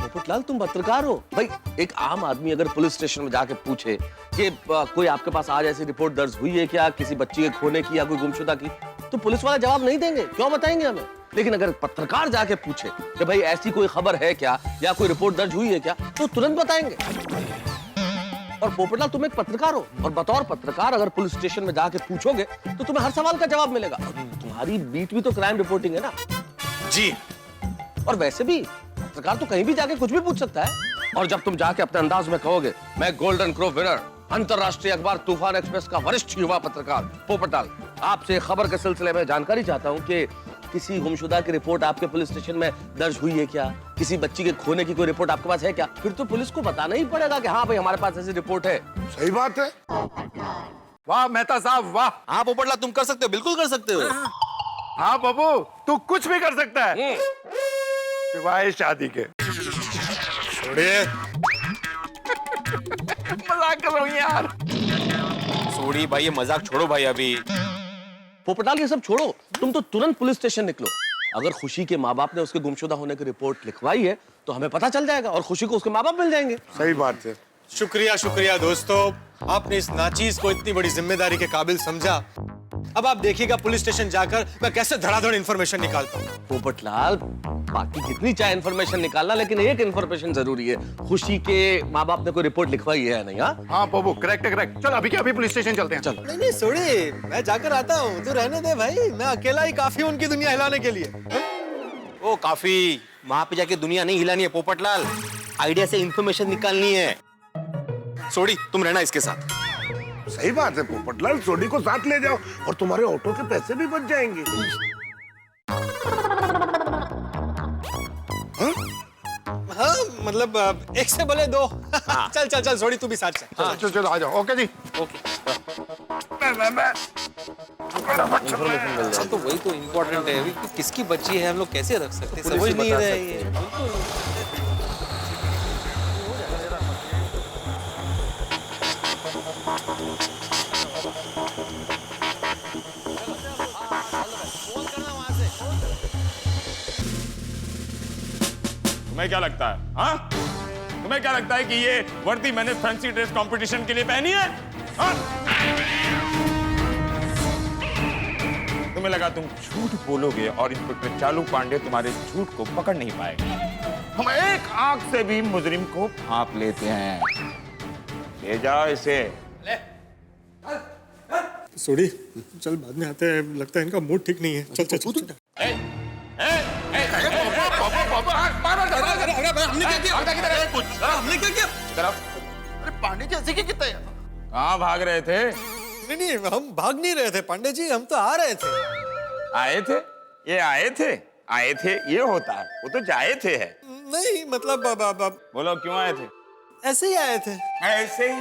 पोपटलाल, तुम पत्रकार हो भाई। एक आम आदमी अगर पुलिस स्टेशन में जाके पूछे कि कोई आपके पास आज ऐसी रिपोर्ट दर्ज हुई है क्या, किसी बच्ची के खोने की या कोई गुमशुदा की, तो पुलिस वाला जवाब नहीं देंगे, क्यों बताएंगे हमें। लेकिन अगर पत्रकार जाके पूछे कि भाई ऐसी कोई खबर है क्या या कोई रिपोर्ट दर्ज हुई है क्या, तो तुरंत बताएंगे। और पोपटलाल, तुम एक पत्रकार हो, और बतौर पत्रकार अगर पुलिस स्टेशन में जाके पूछोगे तो तुम्हें हर सवाल का जवाब मिलेगा। तुम्हारी बीट भी तो क्राइम रिपोर्टिंग है ना जी। और वैसे भी पत्रकार तो कहीं भी जाके कुछ भी पूछ सकता है। और जब तुम जाके अपने अंदाज में कहोगे, मैं गोल्डन क्रो विनर, अंतरराष्ट्रीय अखबार तूफान एक्सप्रेस का वरिष्ठ युवा पत्रकार पोपटलाल, आपसे खबर के सिलसिले में जानकारी चाहता हूँ कि किसी गुमशुदा की रिपोर्ट आपके पुलिस स्टेशन में दर्ज हुई है क्या, किसी बच्ची के खोने की कोई रिपोर्ट आपके पास है क्या, फिर तो पुलिस को बताना ही पड़ेगा कि हाँ भाई हमारे पास ऐसी रिपोर्ट है। सही बात है। वाह मेहता साहब वाह। हाँ पोपटलाल, तुम कर सकते हो, बिल्कुल कर सकते हो। हाँ बाबू, तू कुछ भी कर सकता है सिवाय शादी के। छोड़िए, मजाक कर रहा हूँ यार। छोड़ी भाई, ये मजाक छोड़ो भाई। अभी पोपटलाल ये सब छोड़ो, तुम तो तुरंत पुलिस स्टेशन निकलो। अगर खुशी के माँ बाप ने उसके गुमशुदा होने की रिपोर्ट लिखवाई है तो हमें पता चल जाएगा और खुशी को उसके माँ बाप मिल जाएंगे। सही बात है। शुक्रिया शुक्रिया दोस्तों, आपने इस नाचीज को इतनी बड़ी जिम्मेदारी के काबिल समझा। अब आप देखिएगा पुलिस स्टेशन जाकर मैं कैसे धड़ाधड़ इन्फॉर्मेशन निकालता हूँ। पोपटलाल, बाकी जितनी चाहे इन्फॉर्मेशन निकालना, लेकिन एक इन्फॉर्मेशन जरूरी है। खुशी के माँ बाप ने कोई रिपोर्ट लिखवाई है नहीं? हाँ पप्पू, करेक्ट है, करेक्ट। चल अभी के अभी पुलिस स्टेशन चलते हैं। चल। नहीं सोड़ी, मैं जाकर आता हूँ, तू रहने दे भाई, मैं अकेला ही काफी हूँ उनकी दुनिया हिलाने के लिए। ओ काफी, वहां पे जाके दुनिया नहीं हिलानी है पोपटलाल, आइडिया से इंफॉर्मेशन निकालनी है। सोडी, तुम रहना इसके साथ। सही बात है पोपटलाल, सोडी को साथ ले जाओ और तुम्हारे ऑटो के पैसे भी बच जाएंगे। हाँ मतलब एक से बोले दो। चल चल चल सोडी, तू भी साथ चल। चल चल आ जाओ। ओके जी। अच्छा तो वही तो इम्पोर्टेंट है, अभी किसकी बच्ची है हम लोग कैसे रख सकते हैं, समझ नहीं रहे ये। तुम्हें क्या लगता है? हाँ, तुम्हें क्या लगता है कि ये वर्दी मैंने फैंसी ड्रेस कंपटीशन के लिए पहनी है? हाँ? तुम्हें लगा तुम झूठ बोलोगे और इंस्पेक्टर चालू पांडे तुम्हारे झूठ को पकड़ नहीं पाएगा। हम एक आंख से भी मुजरिम को भांप लेते हैं। ले जाओ इसे। सोडी, चल बाद में आते हैं, लगता है इनका मूड ठीक नहीं है। चल चल चल। हमने क्या किया? अरे पांडे जी ऐसे कितने? कहाँ भाग रहे थे? नहीं, हम भाग नहीं रहे थे पांडे जी, हम तो आ रहे थे। आए थे? ये आए थे? आए थे ये होता है, वो तो जाए थे है। नहीं मतलब बोलो क्यों आए थे? ऐसे ही आए थे। ऐसे ही?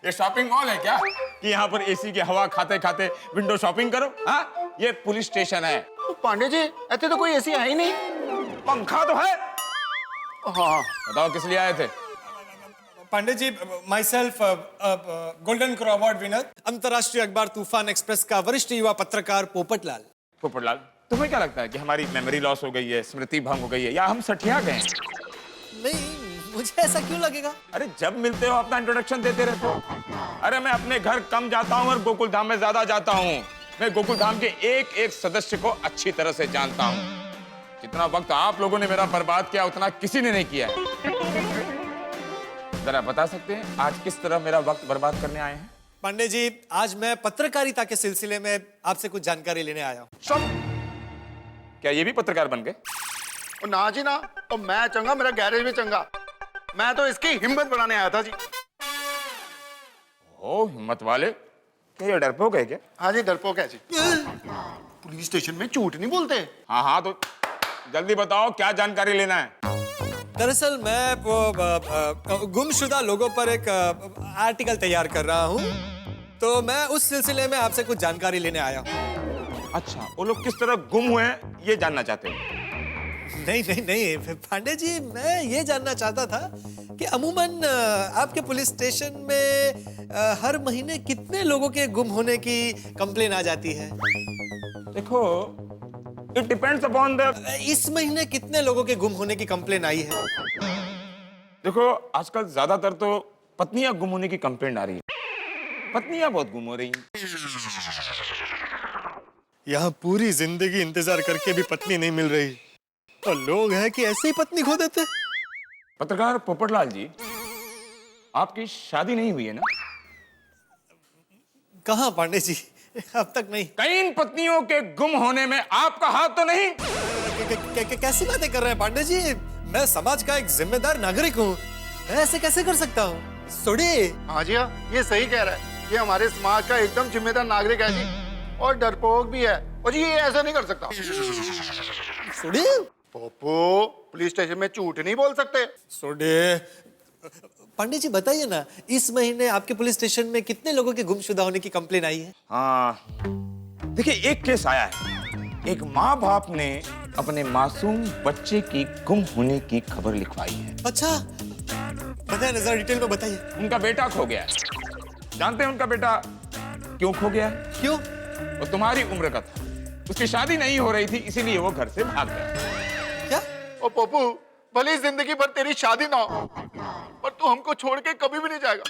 ये शॉपिंग मॉल है क्या कि यहाँ पर एसी की हवा खाते खाते विंडो शॉपिंग करो? हाँ, ये पुलिस स्टेशन है। तो पांडे जी ऐसे तो कोई एसी है ही नहीं। पंखा तो है। हाँ बताओ किस लिए आए थे? Pandey ji, myself golden crow award winner, अंतर्राष्ट्रीय अखबार तूफान एक्सप्रेस का वरिष्ठ युवा पत्रकार पोपटलाल। पोपटलाल, तुम्हें क्या लगता है कि हमारी मेमोरी लॉस हो गई है, स्मृति भंग हो गई है, या हम सठिया गए? नहीं, मुझे ऐसा क्यों लगेगा? अरे जब मिलते हो अपना इंट्रोडक्शन देते रहते हो। अरे मैं अपने घर कम जाता हूँ और गोकुल धाम में ज्यादा जाता हूँ। मैं गोकुल धाम के एक एक सदस्य को अच्छी तरह से जानता हूँ। जितना वक्त आप लोगों ने मेरा बर्बाद किया उतना किसी ने नहीं किया है। जरा बता सकते हैं आज किस तरह मेरा वक्त बर्बाद करने आए हैं? पांडे जी, आज मैं पत्रकारिता के सिलसिले में आपसे कुछ जानकारी लेने आया हूँ। क्या ये भी पत्रकार बन गए? ना जी ना, तो मैं चंगा, मेरा गैरेज भी चंगा। मैं तो इसकी हिम्मत बढ़ाने आया था जी। ओ हिम्मत वाले, क्या ये डरपोक है क्या? हाँ जी डरपोक है जी। पुलिस स्टेशन में झूठ नहीं बोलते। हाँ हाँ, तो जल्दी बताओ क्या जानकारी लेना है? दरअसल मैं वो गुमशुदा लोगों पर एक आर्टिकल तैयार कर रहा हूँ, तो मैं उस सिलसिले में आपसे कुछ जानकारी लेने आया हूँ। अच्छा, वो लोग किस तरह गुम हुए हैं ये जानना चाहते हो? नहीं नहीं नहीं पांडे जी, मैं ये जानना चाहता था कि अमूमन आपके पुलिस स्टेशन में हर महीने कितने लोगों के गुम होने की कंप्लेन आ जाती है? देखो, इट डिपेंड्स अपॉन द। इस महीने कितने लोगों के गुम होने की कंप्लेन आई है? देखो, आजकल ज्यादातर तो पत्नियां गुम होने की कंप्लेंट आ रही है। पत्नियां बहुत गुम हो रही हैं। यहाँ पूरी जिंदगी इंतजार करके भी पत्नी नहीं मिल रही, और लोग हैं कि ऐसे ही पत्नी खो देते। पत्रकार पोपटलाल जी, आपकी शादी नहीं हुई है ना? कहाँ पांडे जी, अब तक नहीं। कई इन पत्नियों के गुम होने में आपका हाथ तो नहीं? कैसी बातें कर रहे हैं पांडे जी? मैं समाज का एक जिम्मेदार नागरिक हूँ, मैं ऐसे कैसे कर सकता हूँ? सोडी। हाँ जी हाँ, ये सही कह रहा है। ये हमारे समाज का एकदम जिम्मेदार नागरिक है जी, और डरपोक भी है। और जी ये ऐसा नहीं कर सकता। सोडी। पोपो, पुलिस स्टेशन में झूठ नहीं बोल सकते। सोडी। पांडे जी बताइए ना, इस महीने आपके पुलिस स्टेशन में कितने लोगों के गुमशुदा होने की कंप्लेन आई है? हाँ, देखिए एक केस आया है। एक माँ बाप ने अपने मासूम बच्चे की गुम होने की खबर लिखवाई है। अच्छा, बताइए जरा डिटेल में बताइए। उनका बेटा खो गया है। जानते हैं उनका बेटा क्यों खो गया है? क्यों? वो तुम्हारी उम्र का था, उसकी शादी नहीं हो रही थी, इसीलिए वो घर से भाग गया। क्या? ओ पप्पू, भले जिंदगी भर तेरी शादी ना हो, पर तू हमको छोड़ के कभी भी नहीं जाएगा।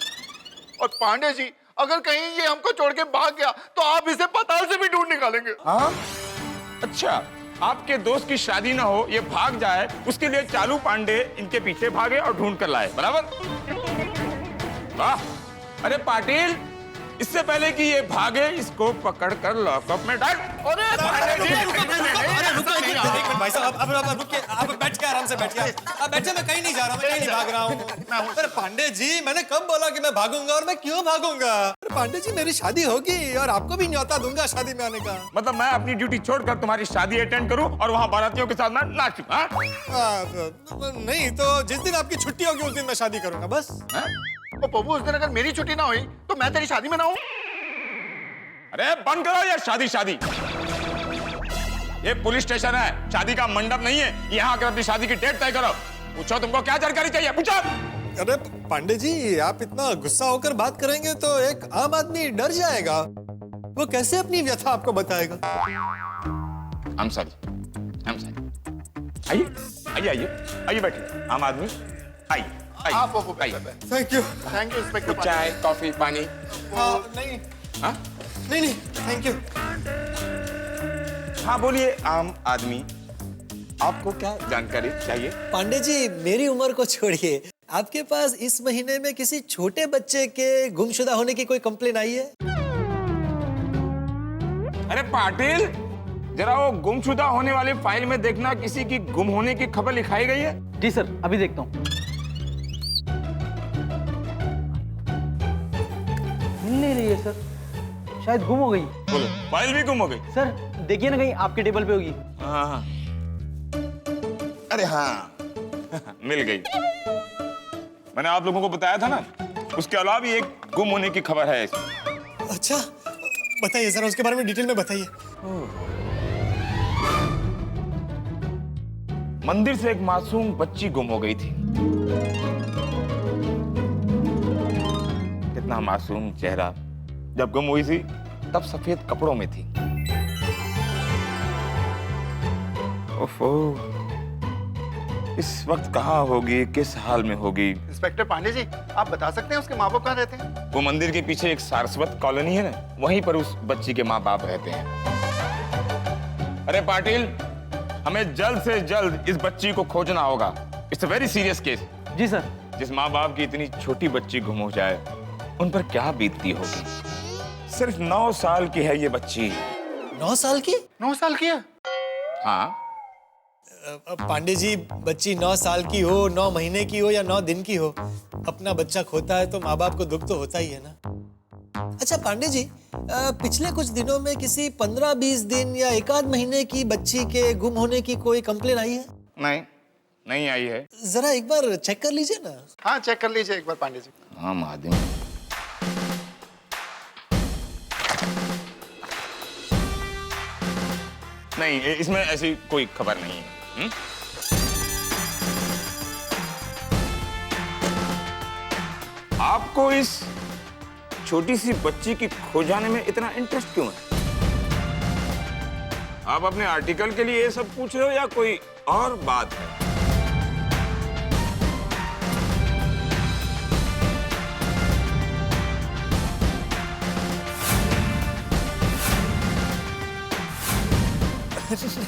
और पांडे जी, अगर कहीं ये हमको छोड़ के भाग गया तो आप इसे पाताल से भी ढूंढ निकालेंगे। हाँ? अच्छा, आपके दोस्त की शादी ना हो, ये भाग जाए, उसके लिए चालू पांडे इनके पीछे भागे और ढूंढ कर लाए, बराबर? वाह! अरे पाटिल, इससे पहले कि ये भागे, इसको पकड़ कर लॉकअप में डाल। अरे भाई साहब, अब रुकिए, आप बैठ के आराम से बैठिए। आप बैठिए, मैं कहीं नहीं जा रहा, मैं कहीं नहीं भाग रहा हूँ। अरे पांडे जी, मैंने कब बोला कि मैं भागूंगा और मैं क्यों भागूंगा? अरे पांडे जी, मेरी शादी होगी और आपको भी न्योता दूंगा शादी में आने का। मतलब मैं अपनी ड्यूटी छोड़कर तुम्हारी शादी अटेंड करूं और वहां बारातियों के साथ मैं नाचूं? हाँ? नहीं तो जिस दिन आपकी छुट्टी होगी उस दिन मैं शादी करूंगा, बस। तो बबू, उस दिन अगर मेरी छुट्टी ना हुई तो मैं तेरी शादी में ना हूँ। अरे बंद करो यार शादी। ये पुलिस स्टेशन है, शादी का मंडप नहीं है। यहाँ आकर अपनी शादी की डेट तय करो। पूछो तुमको क्या जानकारी चाहिए, पूछो। अरे पांडे जी, आप इतना गुस्सा होकर बात करेंगे तो एक आम आदमी डर जाएगा। वो कैसे अपनी व्यथा आपको बताएगा? I'm sorry. आइए बैठिए। आम आदमी, आइए। आप थैंक यू इंस्पेक्टर। चाय, कॉफी, पानी? नहीं। हाँ? नहीं, थैंक यू। हाँ बोलिए आम आदमी, आपको क्या जानकारी चाहिए? पांडे जी, मेरी उम्र को छोड़िए, आपके पास इस महीने में किसी छोटे बच्चे के गुमशुदा होने की कोई कंप्लेन आई है? अरे पाटिल, जरा वो गुमशुदा होने वाली फाइल में देखना, किसी की गुम होने की खबर लिखाई गई है? जी सर, अभी देखता हूँ। मिल नहीं रही है सर, शायद गुम हो गई। बोलो, फाइल भी गुम हो गई? सर देखिए ना, कहीं आपके टेबल पे होगी। हाँ। अरे हाँ, मिल गई। मैंने आप लोगों को बताया था ना, उसके अलावा भी एक गुम होने की खबर है इसमें। अच्छा, बताइए सर, उसके बारे में डिटेल में बताइए। मंदिर से एक मासूम बच्ची गुम हो गई थी। कितना मासूम चेहरा, जब गुम हुई थी तब सफेद कपड़ों में थी। ओफो, इस वक्त कहाँ होगी, किस हाल में होगी? इंस्पेक्टर पांडे जी, आप बता सकते हैं उसके माँ बाप कहाँ रहते हैं? वो मंदिर के पीछे एक सारस्वत कॉलोनी है ना, वहीं पर उस बच्ची के माँ बाप रहते हैं। अरे पाटिल, हमें जल्द से जल्द इस बच्ची को खोजना होगा। It's a very serious case. जी सर। जिस माँ बाप की इतनी छोटी बच्ची गुम हो जाए, उन पर क्या बीतती होगी। सिर्फ 9 साल की है ये बच्ची। 9 साल की? 9 साल की है? हाँ। पांडे जी, बच्ची 9 साल की हो, 9 महीने की हो या 9 दिन की हो, अपना बच्चा खोता है तो माँ बाप को दुख तो होता ही है ना। अच्छा पांडे जी, पिछले कुछ दिनों में किसी 15-20 दिन या 1 आध महीने की बच्ची के गुम होने की कोई कंप्लेन आई है? नहीं आई है। जरा एक बार चेक कर लीजिए ना। हाँ, चेक कर लीजिए एक बार पांडे जी। आम आदमी। नहीं, इसमें ऐसी कोई खबर नहीं है। आपको इस छोटी सी बच्ची की खो जाने में इतना इंटरेस्ट क्यों है? आप अपने आर्टिकल के लिए ये सब पूछ रहे हो या कोई और बात है?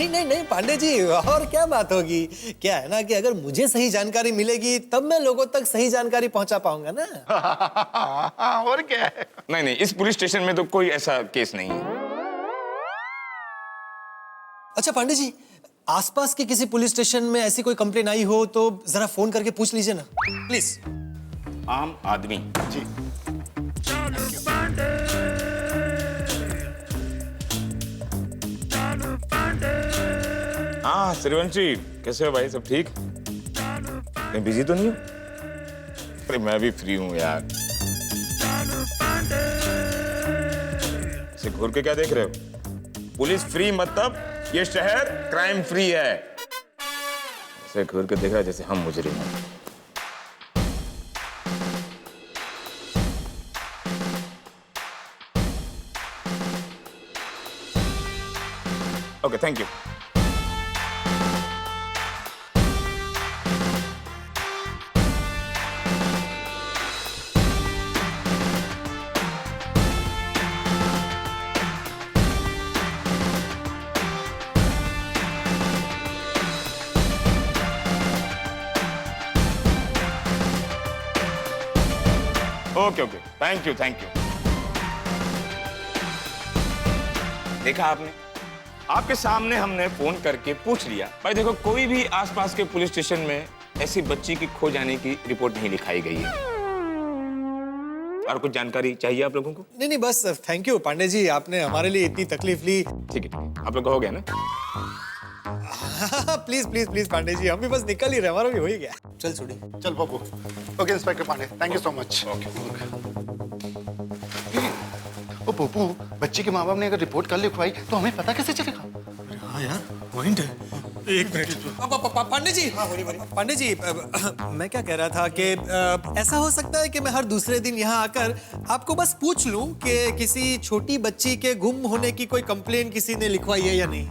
नहीं पांडे जी, और क्या बात होगी। क्या है ना कि अगर मुझे सही जानकारी मिलेगी तब मैं लोगों तक सही जानकारी पहुंचा पाऊंगा ना। और क्या है? नहीं, इस पुलिस स्टेशन में तो कोई ऐसा केस नहीं है। अच्छा पांडे जी, आसपास के किसी पुलिस स्टेशन में ऐसी कोई कंप्लेन आई हो तो जरा फोन करके पूछ लीजिए ना, प्लीज। आम आदमी जी। हाँ श्रीवंशी, कैसे हो भाई? सब ठीक? कहीं बिजी तो नहीं हो? अरे मैं भी फ्री हूँ यार। ऐसे घूर के क्या देख रहे हो? पुलिस फ्री मतलब ये शहर क्राइम फ्री है। ऐसे घूर के देख रहा है जैसे हम मुजरिम हैं। Okay, thank you. Okay okay, thank you thank you. देखा आपने, आपके सामने हमने फोन करके पूछ लिया। भाई देखो, कोई भी आसपास के पुलिस स्टेशन में ऐसी बच्ची की खो जाने की रिपोर्ट नहीं लिखाई गई है। और कुछ जानकारी चाहिए आप लोगों को? नहीं बस थैंक यू पांडे जी, आपने हमारे लिए इतनी तकलीफ ली। ठीक है, आप लोग हो गया ना? Please please please Pandey ji, हम भी बस निकल ही रहे, हमारा भी हो ही गया। चल छोड़ी। चल Pappu. Okay inspector Pandey, thank you so much. ओ पप्पू, बच्ची के माँ बाप ने अगर रिपोर्ट कर लिखवाई तो हमें पता कैसे चलेगा? हाँ यार, पॉइंट है। एक मिनट पांडे जी, पांडे जी, मैं क्या कह रहा था कि ऐसा हो सकता है कि मैं हर दूसरे दिन यहाँ आकर आपको बस पूछ लूं कि किसी छोटी बच्ची के गुम होने की कोई कंप्लेन किसी ने लिखवाई है या नहीं।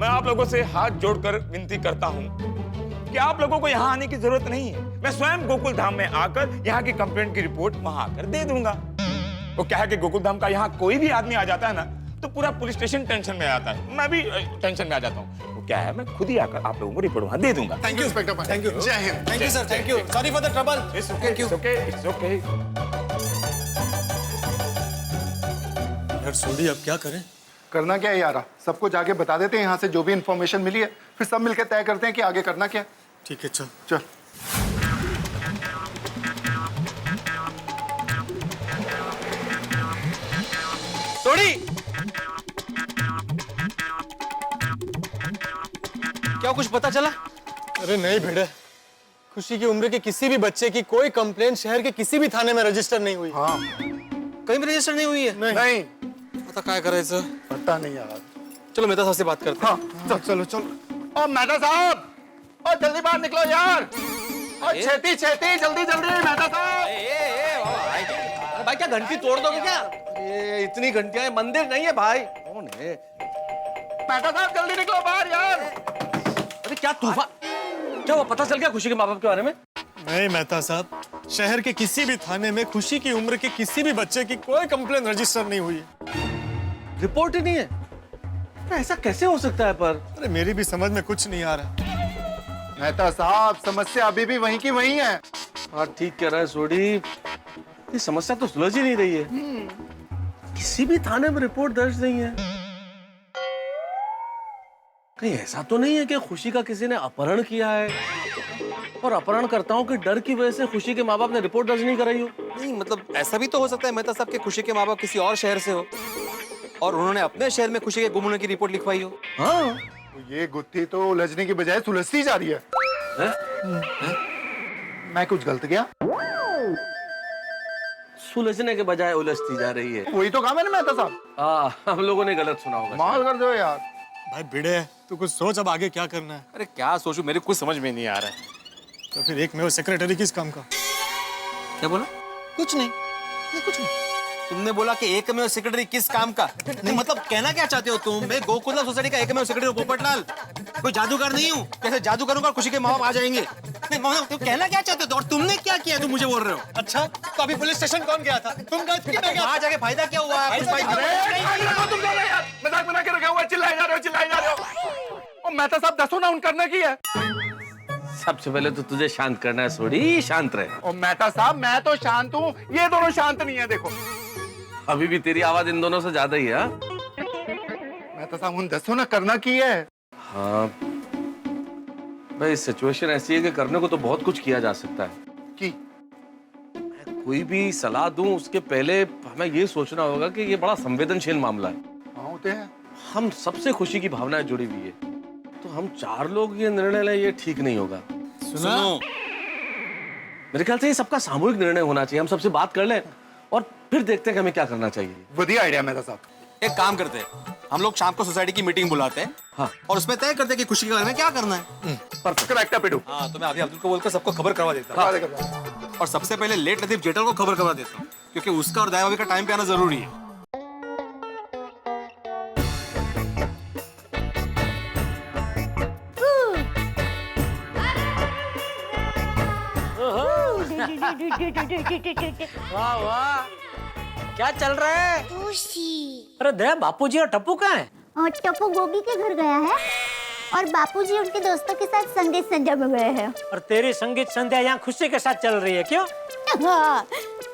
मैं आप लोगों से हाथ जोड़कर विनती करता हूँ कि आप लोगों को यहाँ आने की जरूरत नहीं है। मैं स्वयं गोकुल धाम में आकर यहाँ की कंप्लेंट की रिपोर्ट वहां आकर दे दूंगा। वो क्या है कि गोकुल धाम का यहाँ कोई भी आदमी आ जाता है ना, तो पूरा पुलिस स्टेशन टेंशन में आ जाता है। मैं भी टेंशन में आ जाता हूँ। वो क्या है, मैं खुद ही आकर आप लोगों को रिपोर्ट वहां दे दूंगा। Thank you inspector Pandey. Thank you. Jai Hind. Thank you sir, thank you. Sorry for the trouble. It's okay, it's okay, it's okay. यार सोडी, अब क्या करें? करना क्या है यारा, सबको जाके बता देते हैं यहाँ से जो भी इंफॉर्मेशन मिली है, फिर सब मिलकर तय करते हैं कि आगे करना क्या। ठीक है, चल चल। सोडी, क्या कुछ पता चला? अरे नहीं भिड़े, खुशी की उम्र के किसी भी बच्चे की कोई कंप्लेन शहर के किसी भी थाने में रजिस्टर नहीं हुई। हाँ, कहीं भी रजिस्टर नहीं हुई है? नहीं। पता क्या करायचं? पता नहीं यार। चलो मेहता साहब से बात करते हैं। हाँ, चलो चलो। ओ मेहता साहब, ओ जल्दी बाहर निकलो यार। ओ छेती छेती, जल्दी जल्दी मेहता साहब। अरे भाई, क्या घंटी तोड़ दोगे क्या? ये इतनी घंटियां हैं, मंदिर नहीं है भाई। कौन है? मेहता साहब जल्दी निकलो बाहर यार। अरे क्या तूफान, क्या वो पता चल गया खुशी के माँ बाप के बारे में? नहीं मेहता साहब, शहर के किसी भी थाने में खुशी की उम्र के किसी भी बच्चे की कोई कंप्लेन रजिस्टर नहीं हुई है। रिपोर्ट ही नहीं है? ऐसा कैसे हो सकता है? पर अरे मेरी भी समझ में कुछ नहीं आ रहा। मेहता साहब, समस्या अभी भी वहीं की वहीं है। हाँ ठीक कह रहा है सोडी, ये समस्या तो सुलझ ही नहीं रही है। किसी भी थाने में रिपोर्ट दर्ज नहीं है। कहीं ऐसा तो नहीं है कि खुशी का किसी ने अपहरण किया है और अपहरणकर्ताओं के डर की वजह से खुशी के माँ बाप ने रिपोर्ट दर्ज नहीं कराई हो? नहीं मतलब ऐसा भी तो हो सकता है मेहता साहब के खुशी के माँ बाप किसी और शहर से हो और उन्होंने अपने शहर में खुशी के गुम होने की रिपोर्ट लिखवाई हो। हाँ, तो ये गुत्थी तो उलझने की बजाय सुलझती जा रही है। मैं कुछ गलत किया? सुलझने के बजाय उलझती जा रही है। वही तो कहा मैंने मेहता साहब। हम लोगों ने गलत सुना होगा। माल कर दो यार। भाई भिड़े, तू कुछ सोच, अब आगे क्या करना है? अरे क्या सोचूं, मेरे कुछ समझ में नहीं आ रहा है। तो फिर एक में वो सेक्रेटरी किस काम का? क्या बोला? कुछ नहीं, कुछ नहीं। तुमने बोला कि एक में सेक्रेटरी किस काम का? नहीं मतलब कहना क्या चाहते हो तुम? मैं गोकुलधाम सोसाइटी का एक में सेक्रेटरी हूं पोपटलाल, कोई जादूगर नहीं हूँ। कैसे जादू करूंगा और खुशी के माँ बाप आ जाएंगे? नहीं मतलब तुम कहना क्या चाहते हो और तुमने क्या किया तुम मुझे बोल रहे हो? अच्छा, तो अभी पुलिस स्टेशन कौन गया था? तुम गए थे कि मैं गया? वहां जाके फायदा क्या हुआ? तुम मजाक बना के रखा हुआ, चिल्लाए जा रहे हो, चिल्लाए जा रहे हो। मेहता साहब दसो ना, उन करना की है। सबसे पहले तो तुझे शांत करना है सोडी, शांत रहे। और मेहता साहब, मैं तो शांत हूँ, ये दोनों शांत नहीं है। देखो अभी भी तेरी आवाज इन दोनों से ज्यादा ही है। मेहता साहब उन दसो ना, करना की है। हाँ भाई, सिचुएशन ऐसी है कि करने को तो बहुत कुछ किया जा सकता है। की कोई भी सलाह दूं उसके पहले हमें ये सोचना होगा कि ये बड़ा संवेदनशील मामला है। हाँ होते हैं। हम सबसे खुशी की भावनाएं जुड़ी हुई है, तो हम चार लोग ये निर्णय लें, ये ठीक नहीं होगा। सुनो, मेरे ख्याल से ये सबका सामूहिक निर्णय होना चाहिए। हम सबसे बात कर लें और फिर देखते हैं कि हमें क्या करना चाहिए। बढ़िया आइडिया मेहता साहब। एक काम करते हैं, हम लोग शाम को सोसाइटी की मीटिंग बुलाते हैं। हाँ। और उसमें तय करते हैं कि खुशी के बारे में क्या करना है। करेक्ट है पिटू। हाँ, तो मैं अभी अब्दुल को बोलकर सबको खबर करवा देता हूँ। और सबसे पहले लेट लतीफ जेठल को खबर करवा देता हूँ, क्योंकि उसका और दया भाभी का टाइम पे आना जरूरी है। वाह वाह, क्या चल रहा है? खुशी। अरे दया, बापूजी और टप्पू कहाँ है? और टप्पू गोगी के घर गया है। और बापूजी उनके दोस्तों के साथ संगीत संध्या में गए हैं। और तेरी संगीत संध्या यहाँ खुशी के साथ चल रही है, क्यों? हाँ,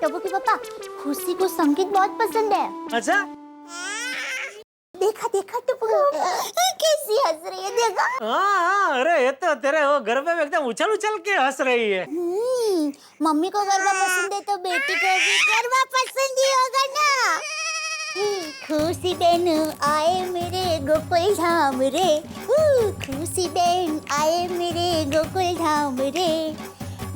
टप्पू के पापा, खुशी को संगीत बहुत पसंद है। अच्छा? देखा देखा टप्पू कैसी हंस रही है, देखा। हाँ, अरे ये तो तेरे वो गरबे में एकदम उछल उछल के हंस रही है। मम्मी को गरबा पसंद है तो बेटी को भी गरबा पसंद ही होगा ना। खुशी बहन आए मेरे गोकुल धाम रे, खुशी बहन आए मेरे गोकुल धाम रे,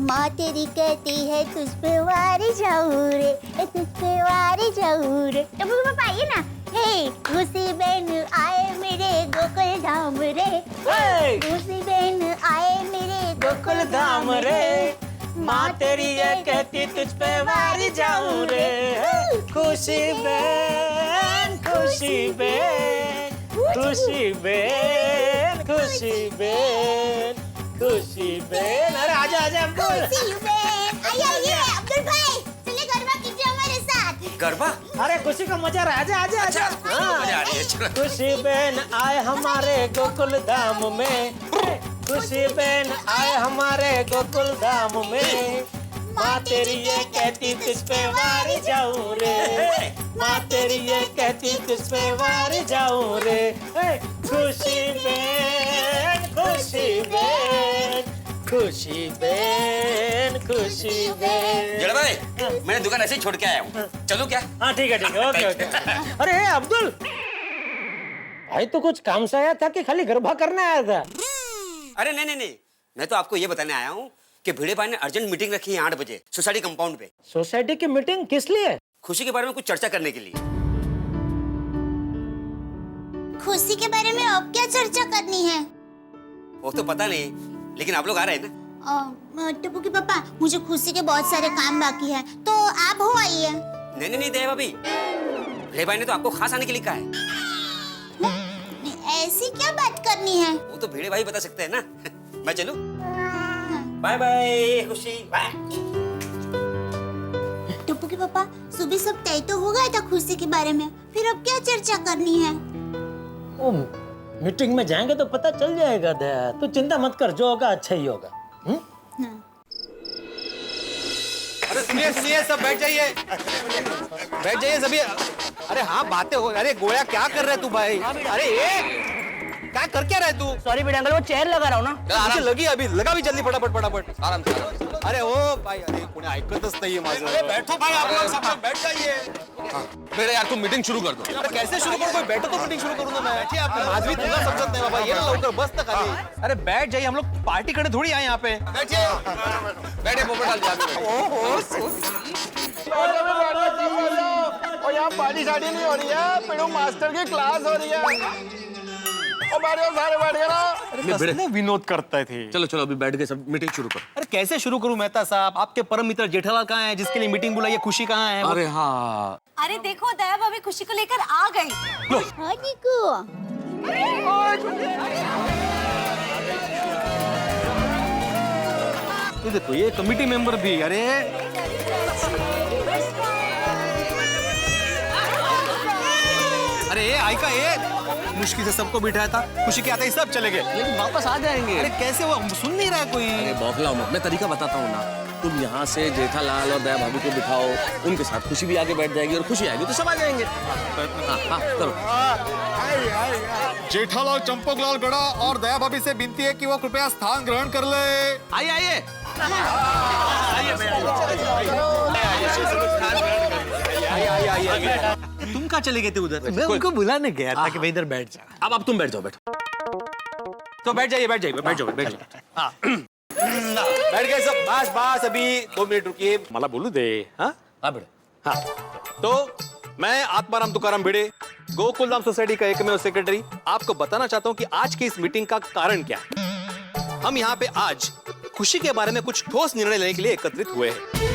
माँ तेरी कहती है तुझ पे वारी जाऊं रे, तुझ पे वारी जाऊं रे। तो पापा आइए ना। हे खुशी बहन आए मेरे गोकुल धाम रे, खुशी बहन आए मेरे गोकुल धाम रे, माँ तेरी ये कहती तुझ पे वारी जाऊं रे। खुशी बहन, खुशी बहन, खुशी बहन, खुशी बहन, खुशी बहन। अरे आजा आजा अब्दुल। खुशी बहन, आइए अब्दुल भाई, चलिए गरबा कीजिए हमारे साथ। गरबा? अरे खुशी का मजा रहा, आजा आजा आजा। मजा आ रही है, चलो। खुशी बहन आए हमारे गोकुल धाम में, खुशी बहन आए हमारे गोकुल धाम में, माँ तेरी ये कहती तुझ पे वारी जाऊं रे, माँ तेरी ये कहती तुझ पे वारी जाऊं रे। खुशी बहन, खुशी बहन, खुशी बहन, खुशी बहन। जड़ा भाई, मैंने दुकान ऐसे ही छोड़ के आया हूँ, चलो क्या? हाँ ठीक है, ओके ओके। अरे अब्दुल भाई, तो कुछ काम से आया था कि खाली गरबा करने आया था? अरे नहीं, मैं तो आपको ये बताने आया हूँ कि भिड़े भाई ने अर्जेंट मीटिंग रखी है 8 बजे सोसाइटी कंपाउंड पे। सोसाइटी की मीटिंग किस लिए? खुशी के बारे में कुछ चर्चा करने के लिए। खुशी के बारे में अब क्या चर्चा करनी है? वो तो पता नहीं, लेकिन आप लोग आ रहे हैं ना? टप्पू के पापा, मुझे खुशी के बहुत सारे काम बाकी है, तो आप हो आइए। नहीं दया भाभी, भिड़े भाई ने तो आपको खास आने के लिए कहा है। ऐसी क्या बात करनी है? वो तो भिड़े भाई बता सकते हैं ना। मैं चलूं? बाय बाय खुशी, बाय। टप्पू के पापा, सुबह सब तय तो हो गया था खुशी के बारे में, फिर अब क्या चर्चा करनी है? ओ, मीटिंग में जाएंगे तो पता चल जाएगा दया, तू चिंता मत कर, जो होगा अच्छा ही होगा। अरे सुनिए सब बैठ जाइए, बैठ जाइए सभी। अरे हाँ, बातें हो। अरे गोया क्या कर रहे तू भाई? अरे ये क्या कर क्या रहे तू? सॉरी बेटा अंकल, वो चेयर लगा रहा हूँ ना। मुझे लगी अभी, लगा भी जल्दी, फटाफट। आराम से। अरे ओ भाई, अरे कोणी ऐकतच नाहीये माझं। अरे बैठो भाई, आप लोग सब बैठ जाइए। बेटा यार तुम मीटिंग शुरू कर दो। अरे कैसे शुरू करूं? कोई बैठो तो मीटिंग शुरू करूं ना मैं। बैठिए आप, माझ भी तुला समजत नाही बाबा। ये ना लवकर, बस ना खाली। अरे बैठ जाइए, हम लोग पार्टी करने थोड़ी आए यहाँ पे। बैठिए, बैठे पोपट डाल। और यहाँ पार्टी शादी नहीं हो रही है, पेड़ों मास्टर की क्लास हो रही है। और सारे बैठ गए ना। कसले विनोद करताय थे। चलो अभी बैठ के सब मीटिंग शुरू करो। अरे कैसे शुरू करूं मेहता साहब? आपके परम मित्र जेठालाल कहाँ है, जिसके लिए मीटिंग बुलाई है? खुशी कहाँ है? अरे हाँ, अरे देखो, दया भाभी खुशी को लेकर आ गई। हाँ देखो। ये देखो, ये कमिटी मेंबर भी। अरे अरे आयका, ये मुश्किल से सबको बिठाया था, खुशी के आते ही सब चले गए। लेकिन वापस आ जाएंगे। अरे कैसे? वो सुन नहीं रहा है कोई। अरे बौखलाओ मत, मैं तरीका बताता हूँ ना। तुम यहाँ से जेठालाल और दया भाभी को बिठाओ, उनके साथ खुशी भी आगे बैठ जाएगी और खुशी आएगी तो सब आ जाएंगे। हाँ, करो। जेठालाल चंपकलाल गड़ा और दया भाभी से विनती है कि वो कृपया स्थान ग्रहण कर ले। आइए तुम कहाँ चले गए थे उधर? मैं उनको बुलाने गया था कि भाई इधर बैठ जा। अब तुम बैठ जाओ, बैठो। तो बैठ जाइए। हाँ। बैठ गए सब। बस अभी 2 मिनट रुकिए, मला बोलू दे। हाँ बेटा। हाँ, तो मैं आत्माराम तुकाराम भिड़े, गोकुलधाम सोसाइटी का एकमेव सेक्रेटरी, आपको बताना चाहता हूँ कि आज की इस मीटिंग का कारण क्या है। हम यहाँ पे आज खुशी के बारे में कुछ ठोस निर्णय लेने के लिए एकत्रित हुए हैं।